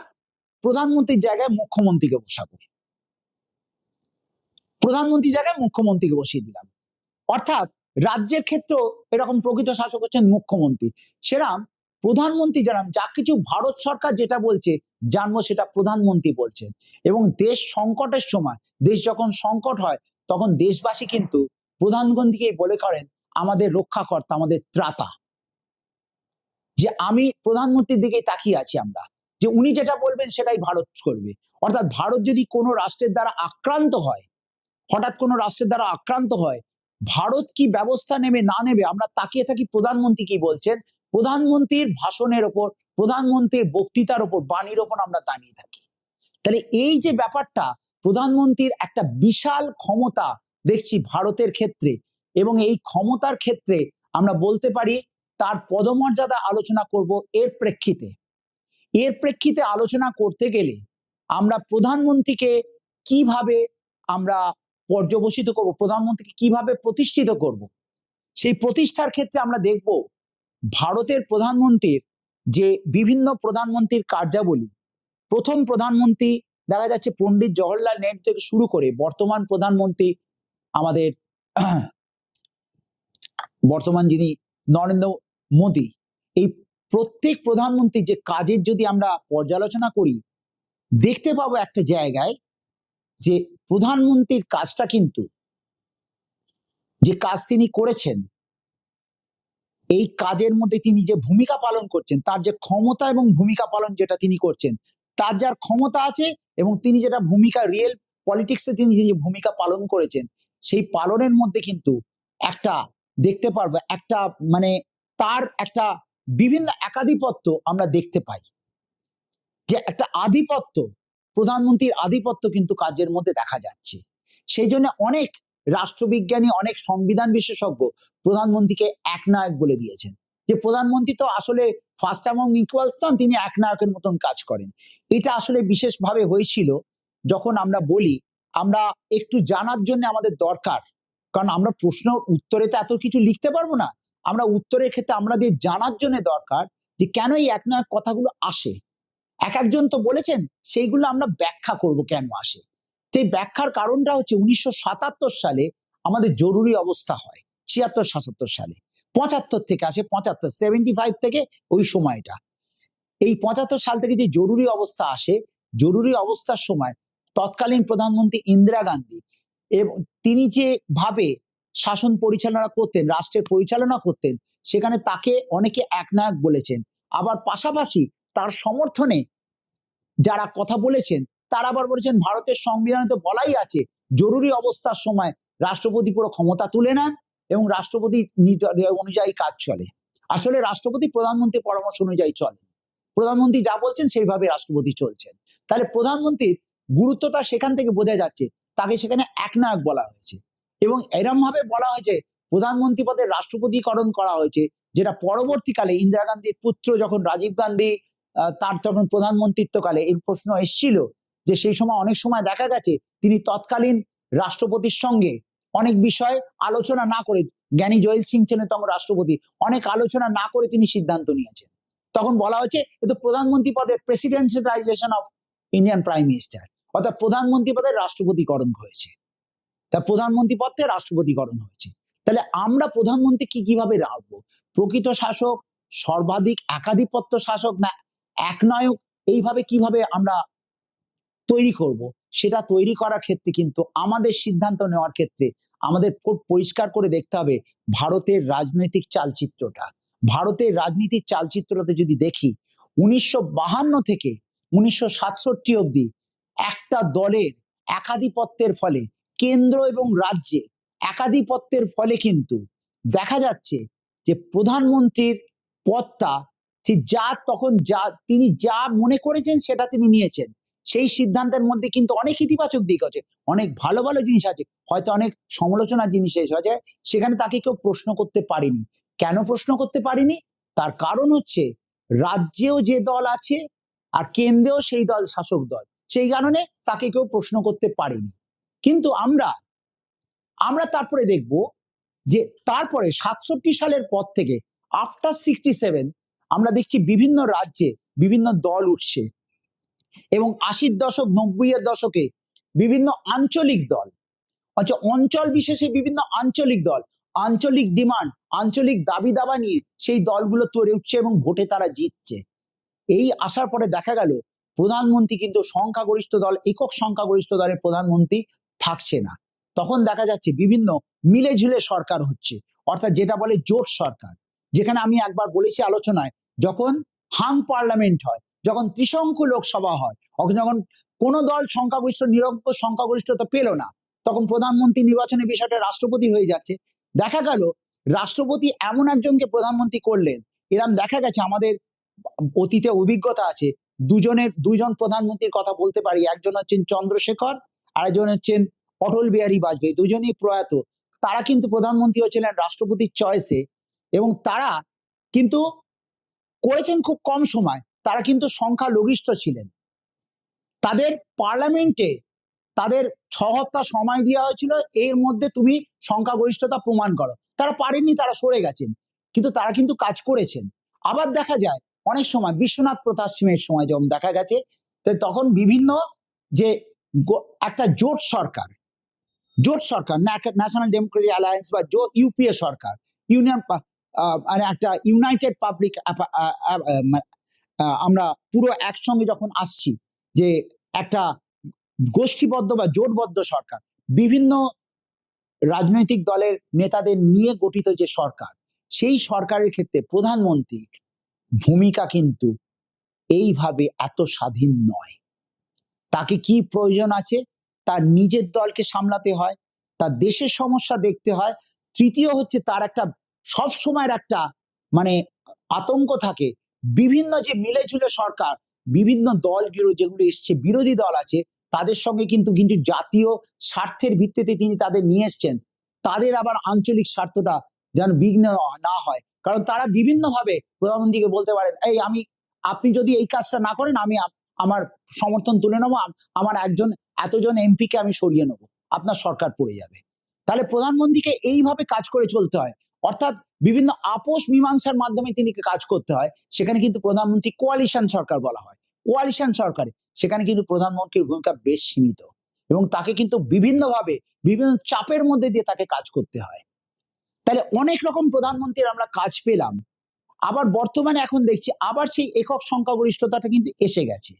প্রধানমন্ত্রীর জায়গায় মুখ্যমন্ত্রীকে বসাবো, প্রধানমন্ত্রীর জায়গায় মুখ্যমন্ত্রীকে বসিয়ে দিলাম। অর্থাৎ রাজ্যের ক্ষেত্রেও এরকম প্রকৃত শাসক হচ্ছেন মুখ্যমন্ত্রী। সেরাম প্রধানমন্ত্রী যেরকম যা কিছু ভারত সরকার যেটা বলছে জানবো, সেটা প্রধানমন্ত্রী বলছেন। এবং দেশ সংকটের সময়, দেশ যখন সংকট হয়, তখন দেশবাসী কিন্তু প্রধানমন্ত্রীকেই বলে করেন আমাদের রক্ষাকর্তা, আমাদের ত্রাতা। যে আমি প্রধানমন্ত্রীর দিকেই তাকিয়ে আছি আমরা, যে উনি যেটা বলবেন সেটাই ভারত করবে। অর্থাৎ ভারত যদি কোনো রাষ্ট্রের দ্বারা আক্রান্ত হয়, হঠাৎ কোনো রাষ্ট্রের দ্বারা আক্রান্ত হয়, ভারত কি ব্যবস্থা নেবে না নেবে, আমরা তাকিয়ে থাকি প্রধানমন্ত্রী কি বলছেন, প্রধানমন্ত্রীর ভাষণের ওপর, প্রধানমন্ত্রীর বক্তৃতার ওপর, বাণীর ওপর আমরা দাঁড়িয়ে থাকি। তাহলে এই যে ব্যাপারটা, প্রধানমন্ত্রীর একটা বিশাল ক্ষমতা দেখছি ভারতের ক্ষেত্রে। এবং এই ক্ষমতার ক্ষেত্রে আমরা বলতে পারি তার পদমর্যাদা আলোচনা করব এর প্রেক্ষিতে আলোচনা করতে গেলে আমরা প্রধানমন্ত্রীকে কিভাবে আমরা পর্যবসিত করব, প্রধানমন্ত্রীকে কিভাবে প্রতিষ্ঠিত করব, সেই প্রতিষ্ঠার ক্ষেত্রে আমরা দেখব ভারতের প্রধানমন্ত্রীর যে বিভিন্ন প্রধানমন্ত্রীর কার্যাবলী, প্রথম প্রধানমন্ত্রী দেখা যাচ্ছে পণ্ডিত জওহরলাল নেহরু থেকে শুরু করে বর্তমান প্রধানমন্ত্রী আমাদের বর্তমান যিনি নরেন্দ্র মোদী, এই প্রত্যেক প্রধানমন্ত্রীর যে কাজের যদি আমরা পর্যালোচনা করি, দেখতে পাবো একটা জায়গায় যে প্রধানমন্ত্রীর কাজটা কিন্তু, যে কাজ তিনি করেছেন, এই কাজের মধ্যে তিনি যে ভূমিকা পালন করছেন, তার যে ক্ষমতা এবং ভূমিকা পালন যেটা তিনি করছেন, তার যার ক্ষমতা আছে এবং তিনি যেটা ভূমিকা রিয়েল পলিটিক্সে তিনি যে ভূমিকা পালন করেছেন, সেই পালনের মধ্যে কিন্তু একটা দেখতে পারবো একটা মানে তার একটা বিভিন্ন একাধিপত্য আমরা দেখতে পাই, যে একটা আধিপত্য, প্রধানমন্ত্রীর আধিপত্য কিন্তু কাজের মধ্যে দেখা যাচ্ছে। সেই জন্য অনেক রাষ্ট্রবিজ্ঞানী, অনেক সংবিধান বিশেষজ্ঞ প্রধানমন্ত্রীকে একনায়ক বলে দিয়েছেন, যে প্রধানমন্ত্রী তো আসলে ফার্স্ট অ্যামং ইকুয়ালস নন, তিনি একনায়কের মতন কাজ করেন। এটা আসলে বিশেষভাবে হয়েছিল যখন আমরা বলি আমরা একটু জানার জন্য আমাদের দরকার, কারণ আমরা প্রশ্ন উত্তরে তো এত কিছু লিখতে পারবো না, আমরা উত্তরের ক্ষেত্রে আমাদের জানার জন্য দরকার যে কেন এই একনায়ক কথাগুলো আসে। এক একজন তো বলেছেন, সেইগুলো আমরা ব্যাখ্যা করব কেন আসে। সেই ব্যাখ্যার কারণটা হচ্ছে 1977 সালে আমাদের জরুরি অবস্থা হয়, 76-77 সালে, 75 থেকে আসে, 75 থেকে ওই সময়টা, এই 75 সাল থেকে যে জরুরি অবস্থা আসে, জরুরি অবস্থার সময় তৎকালীন প্রধানমন্ত্রী ইন্দিরা গান্ধী এবং তিনি যে ভাবে শাসন পরিচালনা করতেন, রাষ্ট্রের পরিচালনা করতেন, সেখানে তাকে অনেকে একনায়ক বলেছেন। আবার পাশাপাশি তার সমর্থনে যারা কথা বলেছেন তারা আবার বলেছেন ভারতের সংবিধানে তো বলাই আছে জরুরি অবস্থার সময় রাষ্ট্রপতি পুরো ক্ষমতা তুলে নেন এবং রাষ্ট্রপতি অনুযায়ী কাজ চলে। আসলে রাষ্ট্রপতি প্রধানমন্ত্রীর পরামর্শ অনুযায়ী চলে, প্রধানমন্ত্রী যা বলছেন সেইভাবে রাষ্ট্রপতি চলছেন। তাহলে প্রধানমন্ত্রীর গুরুত্বটা সেখান থেকে বোঝা যাচ্ছে, তাকে সেখানে একনায়ক বলা হয়েছে এবং এরম ভাবে বলা হয়েছে প্রধানমন্ত্রী পদের রাষ্ট্রপতিকরণ করা হয়েছে, যেটা পরবর্তীকালে ইন্দিরা গান্ধীর পুত্র যখন রাজীব গান্ধী তার তখন প্রধানমন্ত্রিত্বকালে এই প্রশ্ন এসেছিল, যে সেই সময় অনেক সময় দেখা গেছে তিনি তৎকালীন রাষ্ট্রপতির সঙ্গে অনেক বিষয় আলোচনা না করে, জ্ঞানী জয়েল সিং ছিলেন তখন রাষ্ট্রপতি, অনেক আলোচনা না করে তিনি সিদ্ধান্ত নিয়েছেন। তখন বলা হয়েছে এ তো প্রধানমন্ত্রী পদের প্রেসিডেন্সিয়ালাইজেশন অফ ইন্ডিয়ান প্রাইম মিনিস্টার, অর্থাৎ প্রধানমন্ত্রী পদের রাষ্ট্রপতিকরণ হয়েছে, তা প্রধানমন্ত্রী পদ থেকে রাষ্ট্রপতিকরণ হয়েছে। তাহলে আমরা প্রধানমন্ত্রী কিভাবে রাখবো, প্রকৃত শাসক, সর্বাধিক একাধিপত্য শাসক, না একনায়ক, এইভাবে কিভাবে আমরা তৈরি করব, সেটা তৈরি করার ক্ষেত্রে কিন্তু আমাদের সিদ্ধান্ত নেওয়ার ক্ষেত্রে আমাদের পরিষ্কার করে দেখতে হবে ভারতের রাজনৈতিক চালচিত্রটা। ভারতের রাজনীতির চালচিত্রতে যদি দেখি 1952 থেকে 1967 অবধি একটা দলের একাধিপত্যের ফলে, কেন্দ্র এবং রাজ্যে একাধিপত্যের ফলে কিন্তু দেখা যাচ্ছে যে প্রধানমন্ত্রীর পদটা তিনি যা মনে করেছেন সেটা তিনি নিয়েছেন। সেই সিদ্ধান্তের মধ্যে কিন্তু অনেক ইতিবাচক দিক আছে, অনেক ভালো ভালো জিনিস আছে, হয়তো অনেক সমালোচনার জিনিস আছে, সেখানে তাকে কেউ প্রশ্ন করতে পারেনি। কেন প্রশ্ন করতে পারেনি? তার কারণ হচ্ছে রাজ্যেও যে দল আছে আর কেন্দ্রেও সেই দল শাসক দল, সেই কারণে তাকে কেউ প্রশ্ন করতে পারেনি। কিন্তু আমরা তারপরে দেখব যে তারপরে 67 সালের পর থেকে আফটার 67 আমরা দেখছি বিভিন্ন রাজ্যে বিভিন্ন দল উঠছে এবং 80-এর দশক 90-এর দশকে বিভিন্ন আঞ্চলিক দল, অঞ্চল বিশেষে বিভিন্ন আঞ্চলিক দল, আঞ্চলিক ডিমান্ড, আঞ্চলিক দাবি দাবা নিয়ে সেই দলগুলো তৈরি উঠছে এবং ভোটে তারা জিতছে। এই আসার পরে দেখা গেল প্রধানমন্ত্রী কিন্তু সংখ্যাগরিষ্ঠ দল, একক সংখ্যাগরিষ্ঠ দলের প্রধানমন্ত্রী থাকছে না। তখন দেখা যাচ্ছে বিভিন্ন মিলে ঝুলে সরকার হচ্ছে, অর্থাৎ যেটা বলে জোট সরকার, যেখানে আমি একবার বলেছি আলোচনায়, যখন হাং পার্লামেন্ট হয়, যখন ত্রিসংখ্য লোকসভা হয়, যখন কোনো দল সংখ্যাগরিষ্ঠ নিরঙ্কুশ সংখ্যাগরিষ্ঠতা পেল না, তখন প্রধানমন্ত্রী নির্বাচনের বিষয়টা রাষ্ট্রপতি হয়ে যাচ্ছে। দেখা গেল রাষ্ট্রপতি এমন একজনকে প্রধানমন্ত্রী করলেন, এরকম দেখা গেছে আমাদের অতীতে অভিজ্ঞতা আছে, দুজন প্রধানমন্ত্রীর কথা বলতে পারি, একজন হচ্ছেন চন্দ্রশেখর, আরেকজন হচ্ছেন অটল বিহারী বাজপেয়ী, দুজনই প্রয়াত। তারা কিন্তু প্রধানমন্ত্রী হয়েছিলেন রাষ্ট্রপতির চয়েসে এবং তারা কিন্তু করেছেন খুব কম সময়, তারা কিন্তু সংখ্যালঘিষ্ঠ ছিলেন। তাদের পার্লামেন্টে তাদের 6 সপ্তাহ সময় দেওয়া হয়েছিল, এর মধ্যে তুমি সংখ্যাগরিষ্ঠতা প্রমাণ করো। তারা পারেননি, তারা সরে গেছেন, কিন্তু তারা কিন্তু কাজ করেছেন। আবার দেখা যায় অনেক সময় বিশ্বনাথ প্রতাপ সিংহের সময় যেমন দেখা গেছে, তখন বিভিন্ন যে একটা জোট সরকার, ন্যাশনাল ডেমোক্রেটিক অ্যালায়েন্স বা ইউপিএ সরকার, ইউনিয়ন মানে একটা ইউনাইটেড পাবলিক, আমরা পুরো একসঙ্গে যখন আসছি, যে একটা গোষ্ঠীবদ্ধ বা জোটবদ্ধ সরকার, বিভিন্ন রাজনৈতিক দলের নেতাদের নিয়ে গঠিত যে সরকার, সেই সরকারের ক্ষেত্রে প্রধানমন্ত্রী ভূমিকা কিন্তু এইভাবে এত স্বাধীন নয়। তাকে কি প্রয়োজন আছে, তার নিজের দলকে সামলাতে হয়, তার দেশের সমস্যা দেখতে হয়। তৃতীয় হচ্ছে তার একটা সব সময়ের একটা মানে আতঙ্ক থাকে, বিভিন্ন যে মিলেঝুলে সরকার, বিভিন্ন দলগুলো যেগুলো এসছে, বিরোধী দল আছে, তাদের সঙ্গে কিন্তু কিন্তু জাতীয় স্বার্থের ভিত্তিতে তিনি তাদের নিয়ে এসছেন, তাদের আবার আঞ্চলিক স্বার্থটা যেন বিঘ্ন না হয়। কারণ তারা বিভিন্নভাবে প্রধানমন্ত্রীকে বলতে পারেন, এই আপনি যদি এই কাজটা না করেন, আমি আমার সমর্থন তুলে নেবো, আমার এতজন এমপিকে আমি সরিয়ে নেবো, আপনার সরকার পড়ে যাবে। তাহলে প্রধানমন্ত্রীকে এইভাবে কাজ করে চলতে হয়, অর্থাৎ বিভিন্ন আপোষ মীমাংসার মাধ্যমে তিনি কাজ করতে হয়। সেখানে কিন্তু প্রধানমন্ত্রী কোয়ালিশন সরকার বলা হয়, কোয়ালিশন সরকারে সেখানে কিন্তু প্রধানমন্ত্রীর ভূমিকা বেশ সীমিত, এবং তাকে কিন্তু বিভিন্নভাবে বিভিন্ন চাপের মধ্যে দিয়ে তাকে কাজ করতে হয়। তাহলে অনেক রকম প্রধানমন্ত্রীর আমরা কাজ পেলাম। আবার বর্তমানে এখন দেখছি আবার সেই একক সংখ্যাগরিষ্ঠতাটা কিন্তু এসে গেছে,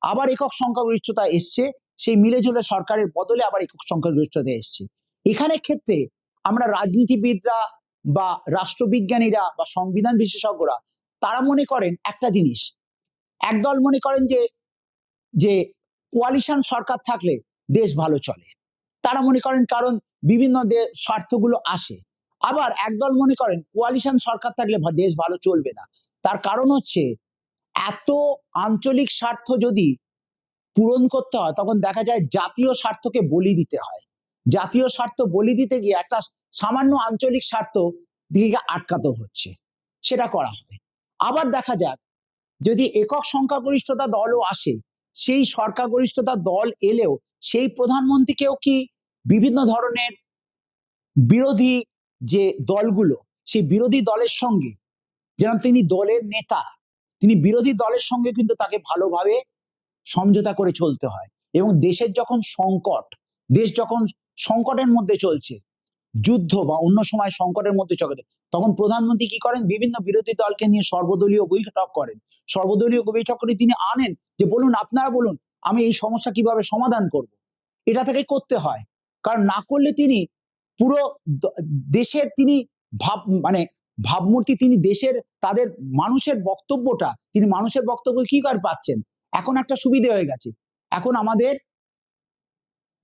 আবার একক সংখ্যাগরিষ্ঠতা এসছে, সেই মিলেঝুলে সরকারের বদলে আবার একক সংখ্যাগরিষ্ঠতা এসছে। এখানে ক্ষেত্রে আমরা রাজনীতিবিদরা বা রাষ্ট্রবিজ্ঞানীরা বা সংবিধান বিশেষজ্ঞরা তারা মনে করেন একটা জিনিস, একদল মনে করেন যে যে কোয়ালিশন সরকার থাকলে দেশ ভালো চলে, তারা মনে করেন, কারণ বিভিন্ন স্বার্থগুলো আসে। আবার একদল মনে করেন কোয়ালিশন সরকার থাকলে দেশ ভালো চলবে না, তার কারণ হচ্ছে এত আঞ্চলিক স্বার্থ যদি পূরণ করতে হয়, তখন দেখা যায় জাতীয় স্বার্থকে বলি দিতে হয়, জাতীয় স্বার্থ বলি দিতে গিয়ে একটা সামান্য আঞ্চলিক স্বার্থ দিকে আটকাতে হচ্ছে, সেটা করা হয়। আবার দেখা যাক, যদি একক সংখ্যাগরিষ্ঠতা দলও আসে, সেই সংখ্যাগরিষ্ঠতা দল এলেও সেই প্রধানমন্ত্রীকেও কি বিভিন্ন ধরনের বিরোধী যে দলগুলো, সেই বিরোধী দলের সঙ্গে, যেমন তিনি দলের নেতা, তিনি বিরোধী দলের সঙ্গে কিন্তু তাকে ভালোভাবে সমঝোতা করে চলতে হয়। এবং দেশের যখন সংকট, দেশ যখন সংকটের মধ্যে চলছে, যুদ্ধ বা অন্য সময় সংকটের মধ্যে চলে, তখন প্রধানমন্ত্রী কি করেন, বিভিন্ন বিরোধী দলকে নিয়ে সর্বদলীয় বৈঠক করেন, সর্বদলীয় বৈঠক করে তিনি আনেন যে বলুন, আপনারা বলুন আমি এই সমস্যা কিভাবে সমাধান করব। এটা থেকে করতে হয়, কারণ না করলে তিনি পুরো দেশের তিনি মানে ভাবমূর্তি, তিনি দেশের তাদের মানুষের বক্তব্যটা, তিনি মানুষের বক্তব্য কি করে পাচ্ছেন। এখন একটা সুবিধা হয়ে গেছে, এখন আমাদের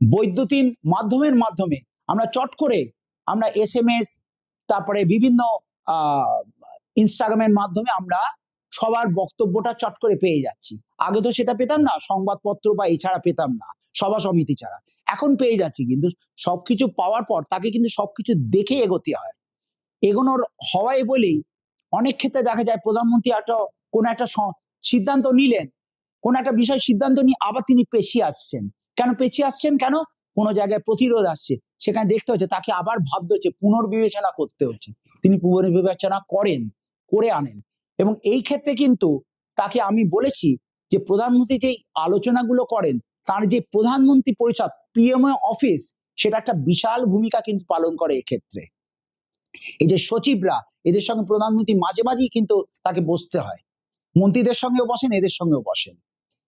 বৈদ্যুতিন মাধ্যমে আমরা চট করে আমরা SMS, তারপরে বিভিন্ন ইনস্টাগ্রামের মাধ্যমে আমরা সবার বক্তব্যটা চট করে পেয়ে যাচ্ছি। আগে তো সেটা পেতাম না, সংবাদপত্র বা এছাড়া পেতাম না, সভা সমিতি ছাড়া। এখন পেয়ে যাচ্ছি, কিন্তু সবকিছু পাওয়ার পর তাকে কিন্তু সবকিছু দেখে এগোতে হয়। এগোনোর হওয়ায় বলেই অনেক ক্ষেত্রে দেখা যায় প্রধানমন্ত্রী কোনো একটা সিদ্ধান্ত নিলেন, কোন একটা বিষয় সিদ্ধান্ত নিয়ে আবার তিনি পেছিয়ে আসছেন। কেন কোনো জায়গায় প্রতিরোধ আসছে, সেখানে দেখতে হচ্ছে তাকে আবার ভাবতে হচ্ছে, পুনর্বিবেচনা করতে হচ্ছে। তিনি পুনর্বিবেচনা করে আনেন। এবং এই ক্ষেত্রে কিন্তু তাকে আমি বলেছি যে প্রধানমন্ত্রী যেই আলোচনাগুলো করেন, তার যে প্রধানমন্ত্রী পরিষদ PMO অফিস, সেটা একটা বিশাল ভূমিকা কিন্তু পালন করে এক্ষেত্রে। এই যে সচিবরা, এদের সঙ্গে প্রধানমন্ত্রী মাঝে মাঝেই কিন্তু তাকে বসতে হয়, মন্ত্রীদের সঙ্গেও বসেন, এদের সঙ্গেও বসেন,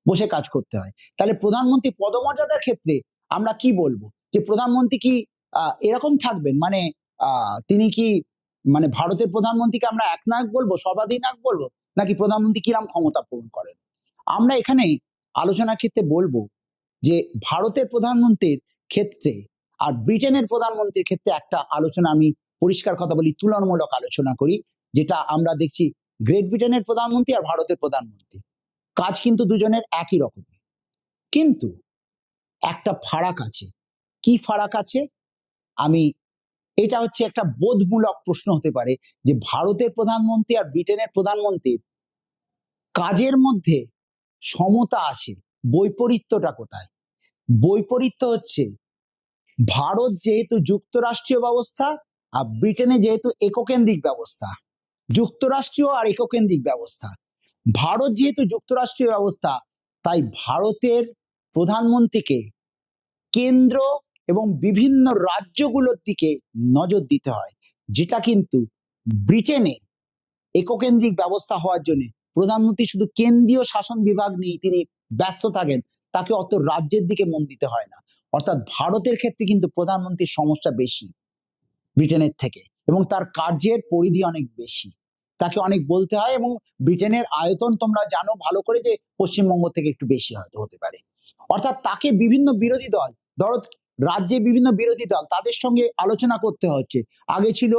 বসে কাজ করতে হয়। তাহলে প্রধানমন্ত্রী পদমর্যাদার ক্ষেত্রে আমরা কি বলবো, যে প্রধানমন্ত্রী কি এরকম থাকবেন, মানে তিনি কি মানে ভারতের প্রধানমন্ত্রীকে আমরা একনায়ক বলবো, সর্বাধিনায়ক বলবো, নাকি প্রধানমন্ত্রী কিরাম ক্ষমতা পূরণ করেন। আমরা এখানে আলোচনার ক্ষেত্রে বলবো যে ভারতের প্রধানমন্ত্রীর ক্ষেত্রে আর ব্রিটেনের প্রধানমন্ত্রীর ক্ষেত্রে একটা আলোচনা, আমি পরিষ্কার কথা বলি, তুলনামূলক আলোচনা করি, যেটা আমরা দেখছি গ্রেট ব্রিটেনের প্রধানমন্ত্রী আর ভারতের প্রধানমন্ত্রী, কাজ কিন্তু দুজনের একই রকম, কিন্তু একটা ফারাক আছে। কি ফারাক আছে? এটা হচ্ছে একটা বোধমূলক প্রশ্ন হতে পারে, যে ভারতের প্রধানমন্ত্রী আর ব্রিটেনের প্রধানমন্ত্রীর কাজের মধ্যে সমতা আছে, বৈপরীত্যটা কোথায়? বৈপরীত্য হচ্ছে, ভারত যেহেতু যুক্তরাষ্ট্রীয় ব্যবস্থা, আর ব্রিটেনে যেহেতু এককেন্দ্রিক ব্যবস্থা, যুক্তরাষ্ট্রীয় আর এককেন্দ্রিক ব্যবস্থা, ভারত যেহেতু যুক্তরাষ্ট্রীয় ব্যবস্থা, তাই ভারতের প্রধানমন্ত্রীকে কেন্দ্র এবং বিভিন্ন রাজ্যগুলোর দিকে নজর দিতে হয়, যেটা কিন্তু ব্রিটেনে এককেন্দ্রিক ব্যবস্থা হওয়ার জন্য প্রধানমন্ত্রী শুধু কেন্দ্রীয় শাসন বিভাগ নিয়ে তিনি ব্যস্ত থাকেন, তাকে অত রাজ্যের দিকে মন দিতে হয় না। অর্থাৎ ভারতের ক্ষেত্রে কিন্তু প্রধানমন্ত্রীর সমস্যা বেশি ব্রিটেনের থেকে, এবং তার কার্যের পরিধি অনেক বেশি, তাকে অনেক বলতে হয়, এবং ব্রিটেনের আয়তন তোমরা জানো ভালো করে যে পশ্চিমবঙ্গ থেকে একটু বেশি হয়তো হতে পারে। অর্থাৎ তাকে বিভিন্ন বিরোধী দল, ধরো রাজ্যে বিভিন্ন বিরোধী দল, তাদের সঙ্গে আলোচনা করতে হচ্ছে। আগে ছিল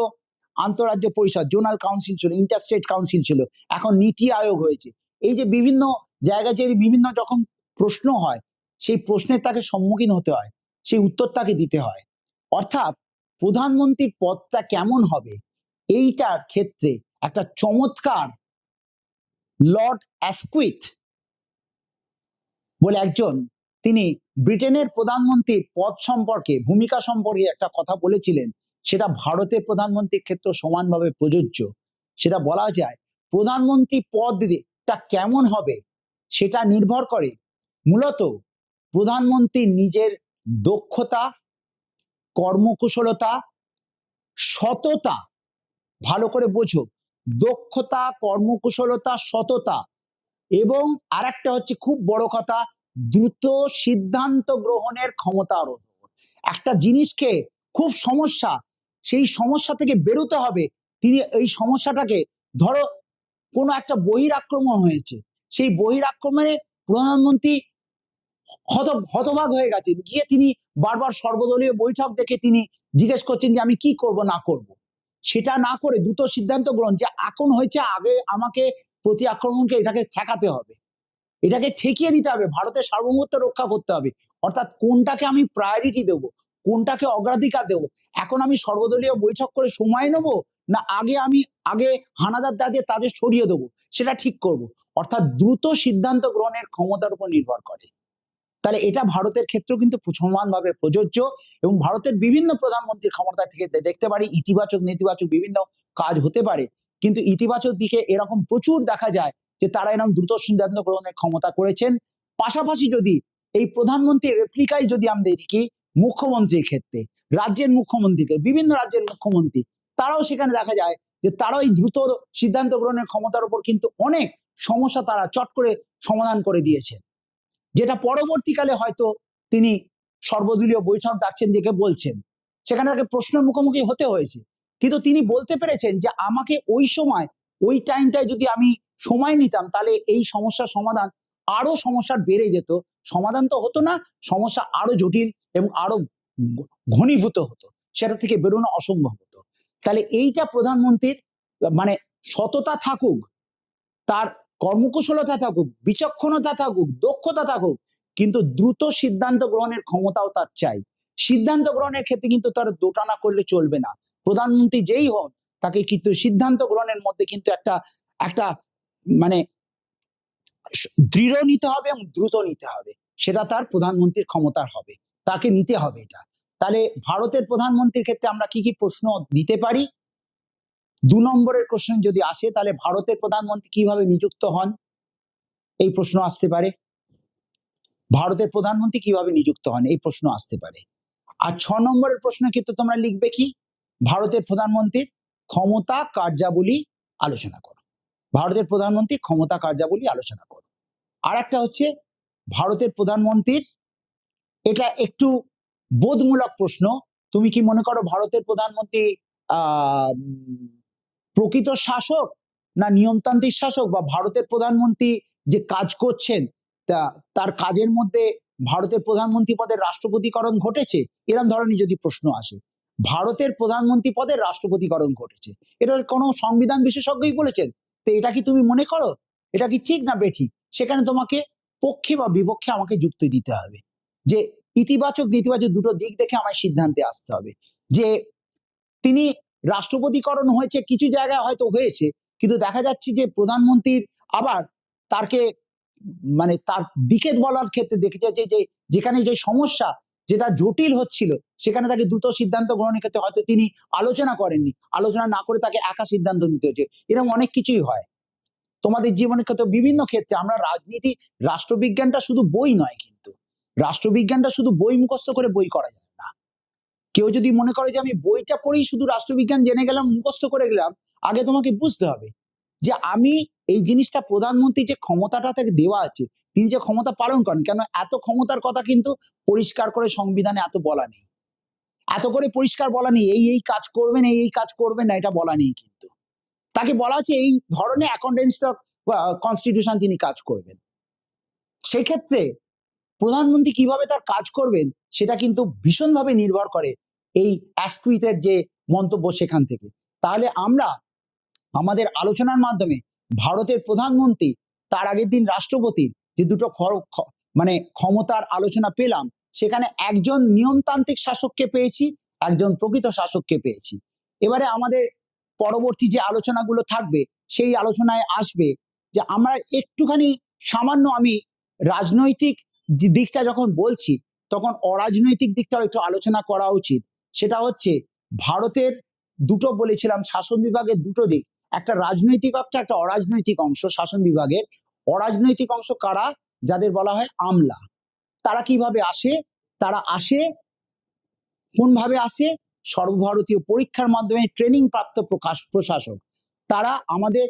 আন্তঃরাজ্য পরিষদ, জোনাল কাউন্সিল ছিল, ইন্টারস্টেট কাউন্সিল ছিল, এখন নীতি আয়োগ হয়েছে। এই যে বিভিন্ন জায়গায় যে বিভিন্ন যখন প্রশ্ন হয়, সেই প্রশ্নের তাকে সম্মুখীন হতে হয়, সেই উত্তর তাকে দিতে হয়। অর্থাৎ প্রধানমন্ত্রীর পদটা কেমন হবে, এইটার ক্ষেত্রে একটা চমৎকার লর্ড অ্যাসকুইথ বলে একজন, তিনি ব্রিটেনের প্রধানমন্ত্রীর পদ সম্পর্কে, ভূমিকা সম্পর্কে একটা কথা বলেছিলেন, সেটা ভারতের প্রধানমন্ত্রীর ক্ষেত্রে সমানভাবে প্রযোজ্য। সেটা বলা যায়, প্রধানমন্ত্রী পদটা কেমন হবে সেটা নির্ভর করে মূলত প্রধানমন্ত্রী নিজের দক্ষতা, কর্মকুশলতা, সততা, ভালো করে বোঝো, দক্ষতা, কর্মকুশলতা, সততা, এবং আরেকটা হচ্ছে খুব বড় কথা, দ্রুত সিদ্ধান্ত গ্রহণের ক্ষমতার উপর। একটা জিনিসকে খুব সমস্যা, সেই সমস্যা থেকে বেরোতে হবে, তিনি এই সমস্যাটাকে, ধরো কোনো একটা বহিরাক্রমণ হয়েছে, সেই বহিরাক্রমণে প্রধানমন্ত্রী হতবাক হয়ে গেছেন, গিয়ে তিনি বারবার সর্বদলীয় বৈঠক দেখে তিনি জিজ্ঞেস করছেন যে আমি কি করব না করব। সেটা না করে দ্রুত সিদ্ধান্ত গ্রহণ, যে এখন হয়েছে, আগে আমাকে প্রতি আক্রমণকে এটাকে ঠেকাতে হবে, এটাকে ঠেকিয়ে দিতে হবে, ভারতের সার্বভৌমত্ব রক্ষা করতে হবে। অর্থাৎ কোনটাকে আমি প্রায়োরিটি দেব, কোনটাকে অগ্রাধিকার দেব, এখন আমি সর্বদলীয় বৈঠক করে সময় নেব, না আগে হানাদার দিয়ে তাদের সরিয়ে দেবো, সেটা ঠিক করব। অর্থাৎ দ্রুত সিদ্ধান্ত গ্রহণের ক্ষমতার উপর নির্ভর করে। তাহলে এটা ভারতের ক্ষেত্রেও কিন্তু সমানভাবে প্রযোজ্য, এবং ভারতের বিভিন্ন প্রধানমন্ত্রীর ক্ষমতা থেকে দেখতে পারি ইতিবাচক নেতিবাচক বিভিন্ন কাজ হতে পারে, কিন্তু ইতিবাচক দিকে এরকম প্রচুর দেখা যায় যে তারা এরকম দ্রুত সিদ্ধান্ত গ্রহণের ক্ষমতা করেছেন। পাশাপাশি যদি এই প্রধানমন্ত্রীর রেপ্লিকায় যদি আমরা দেখি মুখ্যমন্ত্রীর ক্ষেত্রে, রাজ্যের মুখ্যমন্ত্রীকে, বিভিন্ন রাজ্যের মুখ্যমন্ত্রী, তারাও সেখানে দেখা যায় যে তারাও এই দ্রুত সিদ্ধান্ত গ্রহণের ক্ষমতার উপর কিন্তু অনেক সমস্যা তারা চট করে সমাধান করে দিয়েছে, যেটা পরবর্তীকালে হয়তো তিনি সর্বদলীয় বৈঠক ডাকছেন দেখে বলছেন, সেখানে তাকে প্রশ্নের মুখোমুখি হতে হয়েছে, কিন্তু তিনি বলতে পেরেছেন যে আমাকে ওই সময়, ওই টাইমটায় যদি আমি সময় নিতাম, তাহলে এই সমস্যার সমাধান, আরো সমস্যা বেড়ে যেত, সমাধান তো হতো না, সমস্যা আরো জটিল এবং আরো ঘনীভূত হতো, সেটা থেকে বেরোনো অসম্ভব হতো। তাহলে এইটা প্রধানমন্ত্রীর মানে সততা থাকুক, তার কর্মকুশলতা থাকুক, বিচক্ষণতা থাকুক, দক্ষতা থাকুক, কিন্তু দ্রুত সিদ্ধান্ত গ্রহণের ক্ষমতাও তার চাই। সিদ্ধান্ত গ্রহণের ক্ষেত্রে কিন্তু তার দোটানা করলে চলবে না, প্রধানমন্ত্রী যেই হন তাকে কিন্তু সিদ্ধান্ত গ্রহণের মধ্যে কিন্তু একটা একটা মানে দৃঢ় নিতে হবে এবং দ্রুত নিতে হবে, সেটা তার প্রধানমন্ত্রীর ক্ষমতার হবে, তাকে নিতে হবে এটা। তাহলে ভারতের প্রধানমন্ত্রীর ক্ষেত্রে আমরা কি কি প্রশ্ন দিতে পারি? 2 নম্বরের কোশ্চেন যদি আসে, তাহলে ভারতের প্রধানমন্ত্রী কিভাবে নিযুক্ত হন, এই প্রশ্ন আসতে পারে। ভারতের প্রধানমন্ত্রী কিভাবে নিযুক্ত হন, এই প্রশ্ন আসতে পারে। আর 6 নম্বরের প্রশ্ন কিন্তু তোমরা লিখবে কি, ভারতের প্রধানমন্ত্রীর ক্ষমতা কার্যাবলী আলোচনা করো, ভারতের প্রধানমন্ত্রীর ক্ষমতা কার্যাবলী আলোচনা করো। আর একটা হচ্ছে ভারতের প্রধানমন্ত্রীর, এটা একটু বোধমূলক প্রশ্ন, তুমি কি মনে করো ভারতের প্রধানমন্ত্রী প্রকৃত শাসক না নিয়মতান্ত্রিক শাসক, বা ভারতের প্রধানমন্ত্রী যে কাজ করছেন তার কাজের মধ্যে ভারতের প্রধানমন্ত্রী পদের রাষ্ট্রপতিকরণ ঘটেছে, এরকম ধরনের যদি প্রশ্ন আসে, ভারতের প্রধানমন্ত্রী পদের রাষ্ট্রপতিকরণ ঘটেছে, এটা কোনো সংবিধান বিশেষজ্ঞই বলেছেন, তো এটা কি তুমি মনে করো এটা কি ঠিক না বেঠিক, সেখানে তোমাকে পক্ষে বা বিপক্ষে আমাকে যুক্তি দিতে হবে, যে ইতিবাচক নেতিবাচক দুটো দিক দেখে আমায় সিদ্ধান্তে আসতে হবে, যে তিনি রাষ্ট্রপতিকরণ হয়েছে, কিছু জায়গায় হয়তো হয়েছে, কিন্তু দেখা যাচ্ছে যে প্রধানমন্ত্রীর আবার তাকে তার দিকে বলার ক্ষেত্রে দেখে যাচ্ছে যে যেখানে যে সমস্যা, যেটা জটিল হচ্ছিল সেখানে তাকে দ্রুত সিদ্ধান্ত গ্রহণের ক্ষেত্রে হয়তো তিনি আলোচনা করেননি, আলোচনা না করে তাকে একা সিদ্ধান্ত নিতে হচ্ছে। এরকম অনেক কিছুই হয় তোমাদের জীবনের ক্ষেত্রে, বিভিন্ন ক্ষেত্রে। আমরা রাজনীতি, রাষ্ট্রবিজ্ঞানটা শুধু বই নয়, কিন্তু রাষ্ট্রবিজ্ঞানটা শুধু বই মুখস্থ করে বই করা যায় না। কেউ যদি মনে করে যে আমি বইটা পড়েই শুধু রাষ্ট্রবিজ্ঞান জেনে গেলাম, মুখস্থ করে গেলাম, আগে তোমাকে বুঝতে হবে যে আমি এই জিনিসটা, প্রধানমন্ত্রী যে ক্ষমতাটা তাকে দেওয়া আছে, তিনি যে ক্ষমতা পালন করেন, কেন এত ক্ষমতার কথা কিন্তু পরিষ্কার করে সংবিধানে এত বলা নেই, এত করে পরিষ্কার বলা নেই এই এই কাজ করবেন, এই এই কাজ করবেন না, এটা বলা নেই। কিন্তু তাকে বলা হচ্ছে এই ধরনের অ্যাকর্ডিংস টু কনস্টিটিউশন তিনি কাজ করবেন। সেক্ষেত্রে প্রধানমন্ত্রী কিভাবে তার কাজ করবেন সেটা কিন্তু ভীষণভাবে নির্ভর করে এই অ্যাসকুইথের যে মন্তব্য সেখান থেকে। তাহলে আমরা আমাদের আলোচনার মাধ্যমে ভারতের প্রধানমন্ত্রী, তার আগের দিন রাষ্ট্রপতির যে দুটো মানে ক্ষমতার আলোচনা পেলাম, সেখানে একজন নিয়মতান্ত্রিক শাসককে পেয়েছি, একজন প্রকৃত শাসককে পেয়েছি। এবারে আমাদের পরবর্তী যে আলোচনাগুলো থাকবে সেই আলোচনায় আসবে যে আমরা একটুখানি সামান্য, আমি রাজনৈতিক যে দিকটা যখন বলছি তখন অরাজনৈতিক দিকটাও একটু আলোচনা করা উচিত। সেটা হচ্ছে ভারতের দুটো বলেছিলাম শাসন বিভাগের দুটো দিক, একটা রাজনৈতিক অংশ, একটা অরাজনৈতিক অংশ। শাসন বিভাগের অরাজনৈতিক অংশ কারা? যাদের বলা হয় আমলা। তারা কিভাবে আসে? তারা আসে কোনভাবে আসে? সর্বভারতীয় পরীক্ষার মাধ্যমে ট্রেনিং প্রাপ্ত প্রশাসক। তারা আমাদের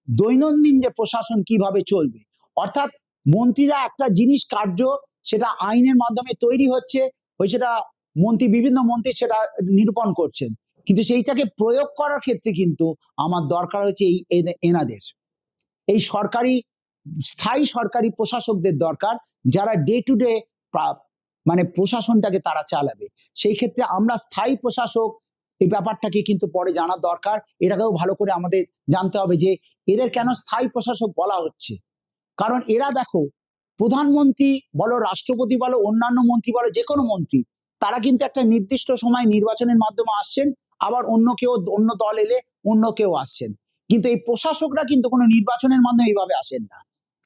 দৈনন্দিন যে প্রশাসন কিভাবে চলবে, অর্থাৎ মন্ত্রীরা একটা জিনিস কার্য সেটা আইনের মাধ্যমে তৈরি হচ্ছে, সেটা মন্ত্রী, বিভিন্ন মন্ত্রী সেটা নিরূপণ করছেন, কিন্তু সেইটাকে প্রয়োগ করার ক্ষেত্রে কিন্তু আমার দরকার হচ্ছে এই এনাদের, এই সরকারি স্থায়ী সরকারি প্রশাসকদের দরকার, যারা ডে টু ডে মানে প্রশাসনটাকে তারা চালাবে। সেই ক্ষেত্রে আমরা স্থায়ী প্রশাসক, এই ব্যাপারটাকে কিন্তু পরে জানার দরকার। এটাকেও ভালো করে আমাদের জানতে হবে যে এদের কেন স্থায়ী প্রশাসক বলা হচ্ছে। কারণ এরা দেখো, প্রধানমন্ত্রী বলো, রাষ্ট্রপতি বলো, অন্যান্য মন্ত্রী বলো, যে কোনো মন্ত্রী, তারা কিন্তু একটা নির্দিষ্ট সময় নির্বাচনের মাধ্যমে আসছেন, আবার অন্য কেউ, অন্য দল এলে অন্য কেউ আসছেন। কিন্তু এই প্রশাসকরা কিন্তু কোনো নির্বাচনের মাধ্যমে এইভাবে আসেন না,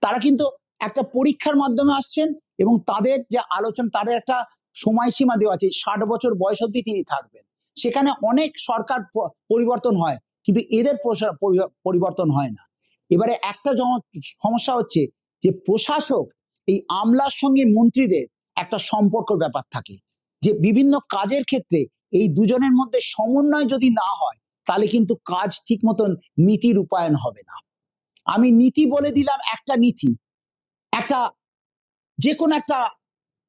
তারা কিন্তু একটা পরীক্ষার মাধ্যমে আসছেন, এবং তাদের যে আলোচনা, তাদের একটা সময়সীমা দেওয়া আছে, 60 বছর বয়স অব্দি তিনি থাকবেন। সেখানে অনেক সরকার পরিবর্তন হয়, কিন্তু এদের পরিবর্তন হয় না। এবারে একটা সমস্যা হচ্ছে যে প্রশাসক, এই আমলার সঙ্গে মন্ত্রীদের একটা সম্পর্কের ব্যাপার থাকে, যে বিভিন্ন কাজের ক্ষেত্রে এই দুজনের মধ্যে সমন্বয় যদি না হয়, তাহলে কিন্তু কাজ ঠিক মতন নীতি রূপায়ণ হবে না। আমি নীতি বলে দিলাম, একটা নীতি, একটা যে কোনো একটা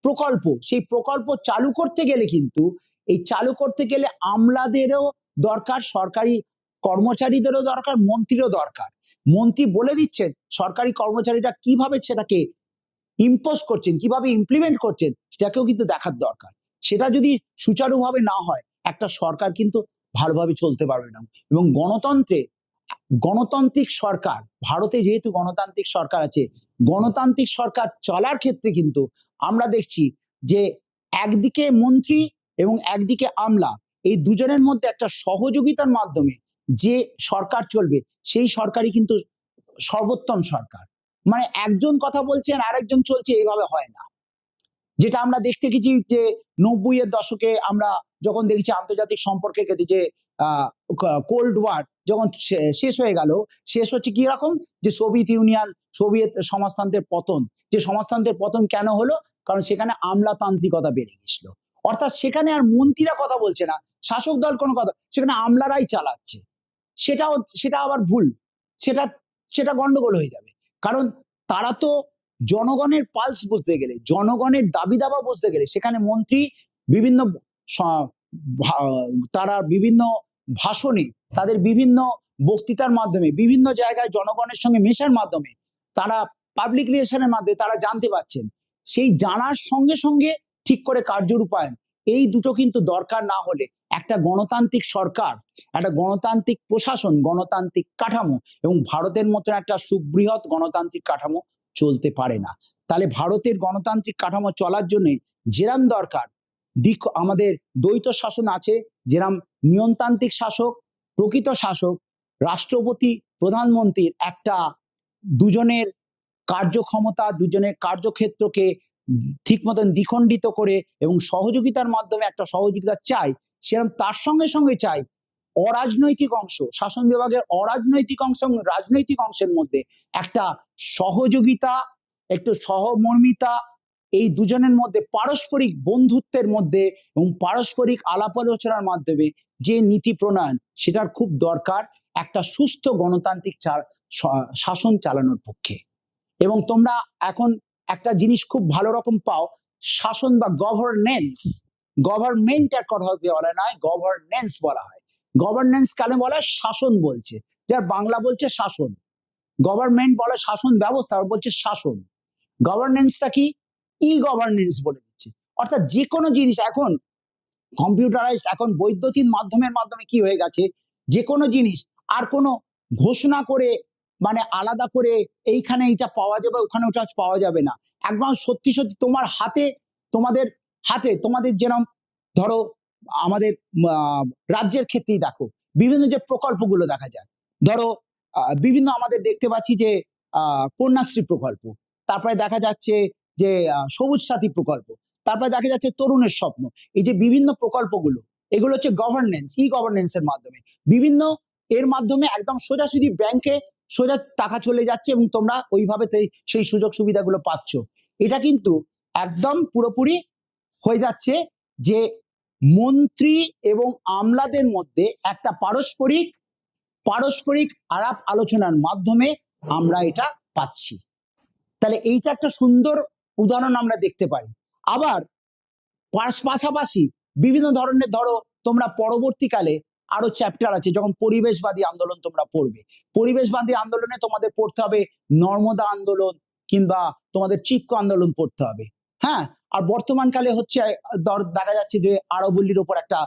প্রকল্প, সেই প্রকল্প চালু করতে গেলে কিন্তু এই চালু করতে গেলে আমলাদেরও দরকার, সরকারি কর্মচারীদেরও দরকার, মন্ত্রীরও দরকার। মন্ত্রী বলে দিচ্ছেন, সরকারি কর্মচারীরা কিভাবে সেটাকে ইম্পোজ করছেন, কিভাবে ইমপ্লিমেন্ট করছেন, সেটাকেও কিন্তু দেখার দরকার। সেটা যদি সুচারুভাবে না হয়, একটা সরকার কিন্তু ভালোভাবে চলতে পারবে না। এবং গণতান্ত্রিক সরকার, ভারতে যেহেতু গণতান্ত্রিক সরকার আছে, গণতান্ত্রিক সরকার চলার ক্ষেত্রে কিন্তু আমরা দেখছি যে একদিকে মন্ত্রী এবং একদিকে আমলা, এই দুজনের মধ্যে একটা সহযোগিতার মাধ্যমে যে সরকার চলবে, সেই সরকারই কিন্তু সর্বোত্তম সরকার। মানে একজন কথা বলছেন আরেকজন চলছে, এইভাবে হয় না। যেটা আমরা দেখতে গেছি যে 90-এর দশকে আমরা যখন দেখেছি আন্তর্জাতিক সম্পর্কের ক্ষেত্রে যে কোল্ড ওয়ার যখন শেষ হয়ে গেল, শেষ হচ্ছে কি রকম, যে সোভিয়েত ইউনিয়ন, সোভিয়েত সমাজতন্ত্রের পতন। যে সমাজতন্ত্রের পতন কেন হলো? কারণ সেখানে আমলাতান্ত্রিকতা বেড়ে গেছিল। অর্থাৎ সেখানে আর মন্ত্রীরা কথা বলছে না, শাসক দল কোনো কথা, সেখানে আমলারাই চালাচ্ছে। সেটা আবার ভুল, সেটা সেটা গন্ডগোল হয়ে যাবে। কারণ তারা তো জনগণের পালস বুঝতে গেলে, জনগণের দাবি দাবা বুঝতে গেলে, সেখানে মন্ত্রী বিভিন্ন তারা বিভিন্ন ভাষণে, তাদের বিভিন্ন বক্তৃতার মাধ্যমে, বিভিন্ন জায়গায় জনগণের সঙ্গে মেশার মাধ্যমে, তারা পাবলিক রিলেশনের মাধ্যমে তারা জানতে পারছেন। সেই জানার সঙ্গে সঙ্গে ঠিক করে কার্যরূপায়ণ, এই দুটো কিন্তু দরকার না হলে একটা গণতান্ত্রিক সরকার, একটা গণতান্ত্রিক প্রশাসন, গণতান্ত্রিক কাঠামো এবং ভারতের মতন একটা সুবৃহৎ গণতান্ত্রিক কাঠামো চলতে পারে না। তাহলে ভারতের গণতান্ত্রিক কাঠামো চলার জন্য যেরাম দরকার দিক, আমাদের দ্বৈত শাসন আছে, যেরাম নিয়মতান্ত্রিক শাসক, প্রকৃত শাসক, রাষ্ট্রপতি, প্রধানমন্ত্রীর একটা দুজনের কার্যক্ষমতা, দুজনের কার্যক্ষেত্রকে ঠিক মতন দ্বিখণ্ডিত করে এবং সহযোগিতার মাধ্যমে একটা সহযোগিতা চাই, সেরকম তার সঙ্গে সঙ্গে চাই অরাজনৈতিক অংশ, শাসন বিভাগের অরাজনৈতিক অংশ এবং রাজনৈতিক অংশের মধ্যে একটা সহযোগিতা, একটু সহমর্মিতা, এই দুজনের মধ্যে পারস্পরিক বন্ধুত্বের মধ্যে এবং পারস্পরিক আলাপ আলোচনার মাধ্যমে যে নীতি প্রণয়ন, সেটার খুব দরকার একটা সুস্থ গণতান্ত্রিক শাসন চালানোর পক্ষে। এবং তোমরা এখন একটা জিনিস খুব ভালো রকম পাও, শাসন বা গভর্নেন্স, গভর্নমেন্টের কথা বলা নয়, গভর্নেন্স বলা হয়। গভর্নেন্স কেন বলা হয়? শাসন বলছে, যার বাংলা বলছে শাসন, গভর্নমেন্ট বলে শাসন ব্যবস্থা, বলছে শাসন। গভর্নেন্সটা কি? ই গভর্নেন্স বলে দিচ্ছে। অর্থাৎ যে কোনো জিনিস এখন কম্পিউটারাইজ, এখন বৈদ্যুতিন মাধ্যমের মাধ্যমে কি হয়ে গেছে, যে কোনো জিনিস আর কোনো ঘোষণা করে মানে আলাদা করে এইখানে এইটা পাওয়া যাবে ওখানে ওটা পাওয়া যাবে না। একদম সত্যি সত্যি তোমার হাতে, তোমাদের হাতে, তোমাদের যেরকম ধরো আমাদের রাজ্যের ক্ষেত্রেই দেখো বিভিন্ন যে প্রকল্পগুলো দেখা যায়, ধরো বিভিন্ন আমাদের দেখতে পাচ্ছি যে কন্যাশ্রী প্রকল্প, তারপরে দেখা যাচ্ছে যে সবুজ সাথী প্রকল্প, তারপরে দেখা যাচ্ছে তরুণের স্বপ্ন। এই যে বিভিন্ন প্রকল্পগুলো, এগুলো হচ্ছে গভর্নেন্স, ই গভর্নেন্সের মাধ্যমে বিভিন্ন, এর মাধ্যমে একদম সোজাসুজি ব্যাংকে সোজা টাকা চলে যাচ্ছে এবং তোমরা ওইভাবে সেই সুযোগ সুবিধাগুলো পাচ্ছ। এটা কিন্তু একদম পুরোপুরি হয়ে যাচ্ছে যে মন্ত্রী এবং আমলাদের মধ্যে একটা পারস্পরিক আলাপ আলোচনার মাধ্যমে আমরা এটা পাচ্ছি। তাহলে এইটা একটা সুন্দর উদাহরণ আমরা দেখতে পারি। আবার পাশাপাশি বিভিন্ন ধরনের, ধরো তোমরা পরবর্তীকালে আরো চ্যাপ্টার আছে, যখন পরিবেশবাদী আন্দোলন তোমরা পড়বে, পরিবেশবাদী আন্দোলনে তোমাদের পড়তে হবে নর্মদা আন্দোলন কিংবা তোমাদের চিপকো আন্দোলন পড়তে হবে। হ্যাঁ, আর বর্তমানকালে হচ্ছে দেখা যাচ্ছে যে আরবল্লির ওপর একটা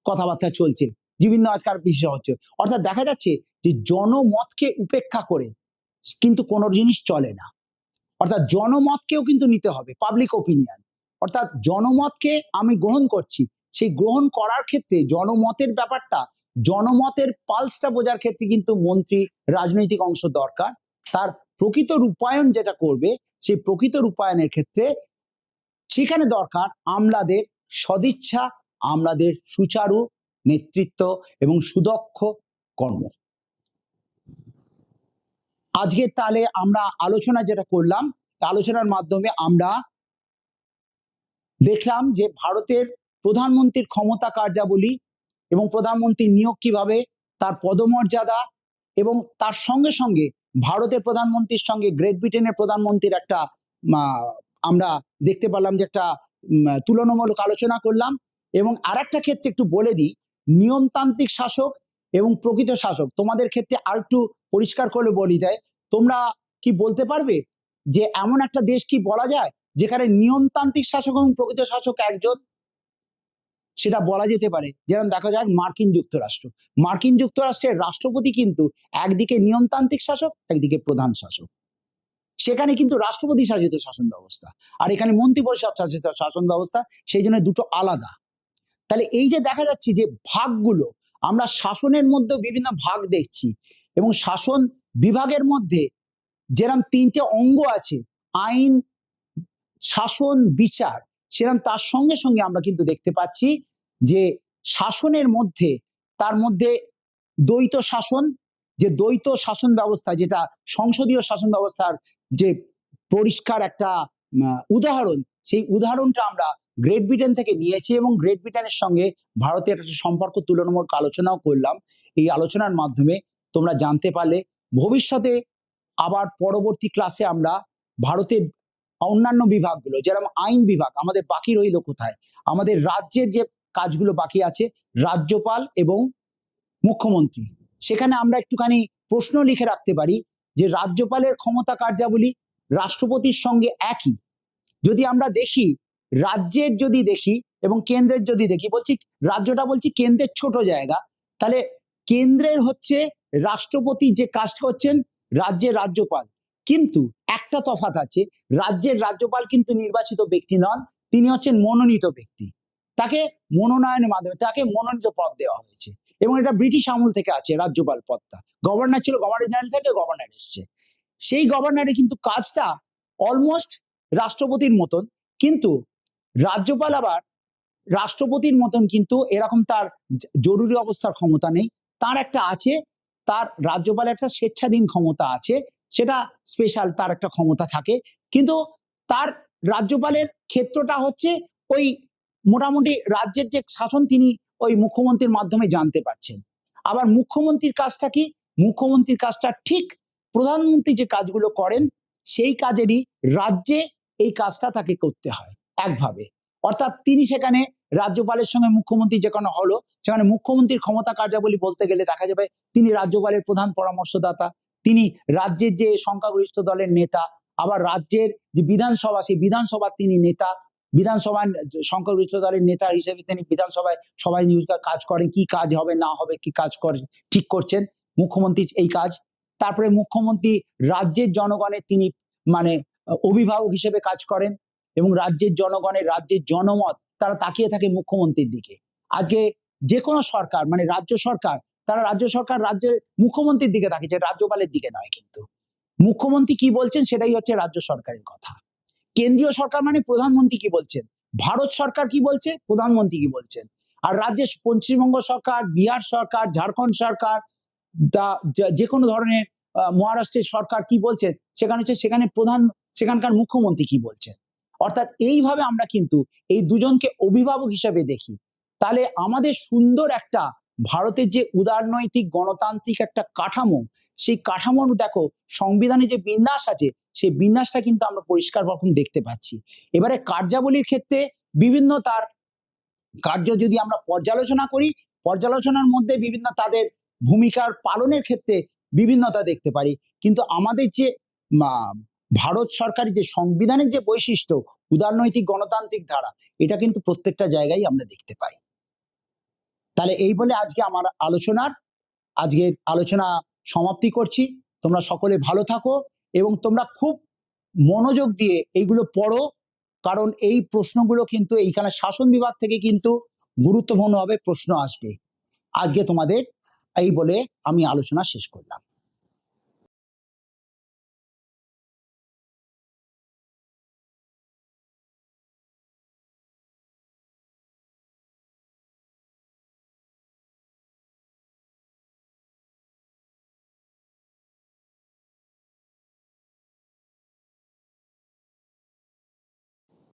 কথাবার্তা চলছে, বিভিন্ন আজকাল বিষয় হচ্ছে। অর্থাৎ দেখা যাচ্ছে যে জনমতকে উপেক্ষা করে কিন্তু কোনো জিনিস চলে না। অর্থাৎ জনমতকেও কিন্তু নিতে হবে, পাবলিক ওপিনিয়ন, অর্থাৎ জনমতকে আমি গ্রহণ করছি, সেই গ্রহণ করার ক্ষেত্রে জনমতের ব্যাপারটা, জনমতের পালসটা বোঝার ক্ষেত্রে কিন্তু মন্ত্রী, রাজনৈতিক অংশ দরকার। তার প্রকৃত রূপায়ণ যেটা করবে, সেই প্রকৃত রূপায়ণের ক্ষেত্রে সেখানে দরকার আমলাদের সদিচ্ছা, আমলাদের সুচারু নেতৃত্ব এবং সুদক্ষ কর্ম। আজকে তাহলে আমরা আলোচনা যেটা করলাম, আলোচনার মাধ্যমে আমরা দেখলাম যে ভারতের প্রধানমন্ত্রীর ক্ষমতা কার্যাবলী এবং প্রধানমন্ত্রীর নিয়োগ কিভাবে, তার পদমর্যাদা, এবং তার সঙ্গে সঙ্গে ভারতের প্রধানমন্ত্রীর সঙ্গে গ্রেট ব্রিটেনের প্রধানমন্ত্রীর একটা আমরা দেখতে পেলাম যে একটা তুলনামূলক আলোচনা করলাম। এবং আর একটা ক্ষেত্রে একটু বলে দিই, নিয়মতান্ত্রিক শাসক এবং প্রকৃত শাসক তোমাদের ক্ষেত্রে আর একটু পরিষ্কার করে বলি দেয়, তোমরা কি বলতে পারবে যে এমন একটা দেশ কি বলা যায় যেখানে নিয়মতান্ত্রিক শাসক এবং প্রকৃত শাসক একজন? সেটা বলা যেতে পারে, যেমন দেখা যায় মার্কিন যুক্তরাষ্ট্র। মার্কিন যুক্তরাষ্ট্রের রাষ্ট্রপতি কিন্তু একদিকে নিয়মতান্ত্রিক শাসক, একদিকে প্রধান শাসক। সেখানে কিন্তু রাষ্ট্রপতি শাসিত শাসন ব্যবস্থা, আর এখানে মন্ত্রিপরিষদ শাসিত শাসন ব্যবস্থা, সেই জন্য দুটো আলাদা। তাহলে এই যে দেখা যাচ্ছে যে ভাগগুলো, আমরা শাসনের মধ্যে বিভিন্ন ভাগ দেখছি, এবং শাসন বিভাগের মধ্যে যেরকম তিনটে অঙ্গ আছে, আইন, শাসন, বিচার, সেরকম তার সঙ্গে সঙ্গে আমরা কিন্তু দেখতে পাচ্ছি যে শাসনের মধ্যে, তার মধ্যে দ্বৈত শাসন, যে দ্বৈত শাসন ব্যবস্থা, যেটা সংসদীয় শাসন ব্যবস্থার যে পরিষ্কার একটা উদাহরণ, সেই উদাহরণটা আমরা গ্রেট ব্রিটেন থেকে নিয়েছি এবং গ্রেট ব্রিটেনের সঙ্গে ভারতের একটা সম্পর্ক তুলনামূলক আলোচনাও করলাম। এই আলোচনার মাধ্যমে তোমরা জানতে পারলে ভবিষ্যতে আবার পরবর্তী ক্লাসে আমরা ভারতের অন্যান্য বিভাগগুলো, যেরকম আইন বিভাগ আমাদের বাকি রইল কোথায়, আমাদের রাজ্যের যে কাজগুলো বাকি আছে, রাজ্যপাল এবং মুখ্যমন্ত্রী, সেখানে আমরা একটুখানি প্রশ্ন লিখে রাখতে পারি যে রাজ্যপালের ক্ষমতা কার্যাবলী রাষ্ট্রপতির সঙ্গে একই। যদি আমরা দেখি রাজ্যের যদি দেখি এবং কেন্দ্রের যদি দেখি, বলছি রাজ্যটা বলছি কেন্দ্রের ছোট জায়গা, তাহলে কেন্দ্রের হচ্ছে রাষ্ট্রপতি যে কাজটা করছেন রাজ্যের রাজ্যপাল, কিন্তু একটা তফাৎ আছে, রাজ্যের রাজ্যপাল কিন্তু নির্বাচিত ব্যক্তি নন, তিনি হচ্ছেন মনোনীত ব্যক্তি, তাকে মনোনয়নের মাধ্যমে তাকে মনোনীত পদ দেওয়া হয়েছে, এবং এটা ব্রিটিশ আমল থেকে আছে রাজ্যপাল পদটা। গভর্নর ছিল, গভর্নর জেনারেল থেকে গভর্নর এসছে, সেই গভর্নরের কিন্তু কাজটা অলমোস্ট রাষ্ট্রপতির মতন, কিন্তু রাজ্যপাল আবার রাষ্ট্রপতির মতন কিন্তু এরকম তার জরুরি অবস্থার ক্ষমতা নেই, তার একটা আছে, তার রাজ্যপালের একটা স্বেচ্ছাধীন ক্ষমতা আছে, সেটা স্পেশাল, তার একটা ক্ষমতা থাকে। কিন্তু তার রাজ্যপালের ক্ষেত্রটা হচ্ছে ওই মোটামুটি রাজ্যের যে শাসন তিনি ওই মুখ্যমন্ত্রীর মাধ্যমে জানতে পারছেন। আবার মুখ্যমন্ত্রীর কাজটা কি? মুখ্যমন্ত্রীর কাজটা ঠিক প্রধানমন্ত্রী যে কাজগুলো করেন সেই কাজেরই রাজ্যে এই কাজটা তাকে করতে হয় একভাবে। অর্থাৎ তিনি সেখানে রাজ্যপালের সঙ্গে মুখ্যমন্ত্রী যেখানে হলো, সেখানে মুখ্যমন্ত্রীর ক্ষমতা কার্যাবলী বলতে গেলে দেখা যাবে তিনি রাজ্যপালের প্রধান পরামর্শদাতা, তিনি রাজ্যের যে সংখ্যাগরিষ্ঠ দলের নেতা, আবার রাজ্যের যে বিধানসভা সেই বিধানসভার তিনি নেতা, বিধানসভার সংখ্যাগরিষ্ঠ দলের নেতা হিসেবে তিনি বিধানসভায় সবাই কাজ করেন, কি কাজ হবে না হবে কি কাজ করে ঠিক করছেন মুখ্যমন্ত্রী এই কাজ। তারপরে মুখ্যমন্ত্রী রাজ্যের জনগণের তিনি মানে অভিভাবক হিসেবে কাজ করেন এবং রাজ্যের জনগণের রাজ্যের জনমত তারা তাকিয়ে থাকে মুখ্যমন্ত্রীর দিকে। আজকে যে কোনো সরকার মানে রাজ্য সরকার, তারা রাজ্য সরকার রাজ্যের মুখ্যমন্ত্রীর দিকে তাকিয়েছে, রাজ্যপালের দিকে নয়। কিন্তু মুখ্যমন্ত্রী কি বলছেন সেটাই হচ্ছে রাজ্য সরকারের কথা। কেন্দ্রীয় সরকার মানে প্রধানমন্ত্রী কি বলছেন, ভারত সরকার কি বলছে, প্রধানমন্ত্রী কি বলছেন। আর রাজ্যের পশ্চিমবঙ্গ সরকার, বিহার সরকার, ঝাড়খণ্ড সরকার, যে কোনো ধরনের মহারাষ্ট্রের সরকার কি বলছেন সেখানে হচ্ছে সেখানে প্রধান সেখানকার মুখ্যমন্ত্রী কি বলছেন। অর্থাৎ এইভাবে আমরা কিন্তু এই দুজনকে অভিভাবক হিসেবে দেখি। তাহলে আমাদের সুন্দর একটা ভারতের যে উদারনৈতিক গণতান্ত্রিক একটা কাঠামো, সেই কাঠামোর দেখো সংবিধানে যে বিন্যাস আছে সেই বিন্যাসটা কিন্তু আমরা পরিষ্কার রকম দেখতে পাচ্ছি। এবারে কার্যাবলীর ক্ষেত্রে বিভিন্ন তার কার্য যদি আমরা পর্যালোচনা করি, পর্যালোচনার মধ্যে বিভিন্ন তাদের ভূমিকার পালনের ক্ষেত্রে বিভিন্নতা দেখতে পারি। কিন্তু আমাদের যে ভারত সরকারের যে সংবিধানের যে বৈশিষ্ট্য উদারনৈতিক গণতান্ত্রিক ধারা, এটা কিন্তু প্রত্যেকটা জায়গায় আমরা দেখতে পাই। তাহলে এই বলে আজকে আমার আজকের আলোচনা সমাপ্তি করছি। তোমরা সকলে ভালো থাকো এবং তোমরা খুব মনোযোগ দিয়ে এইগুলো পড়ো, কারণ এই প্রশ্নগুলো কিন্তু এইখানে শাসন বিভাগ থেকে কিন্তু গুরুত্বপূর্ণভাবে প্রশ্ন আসবে। আজকে তোমাদের এই বলে আমি আলোচনা শেষ করলাম।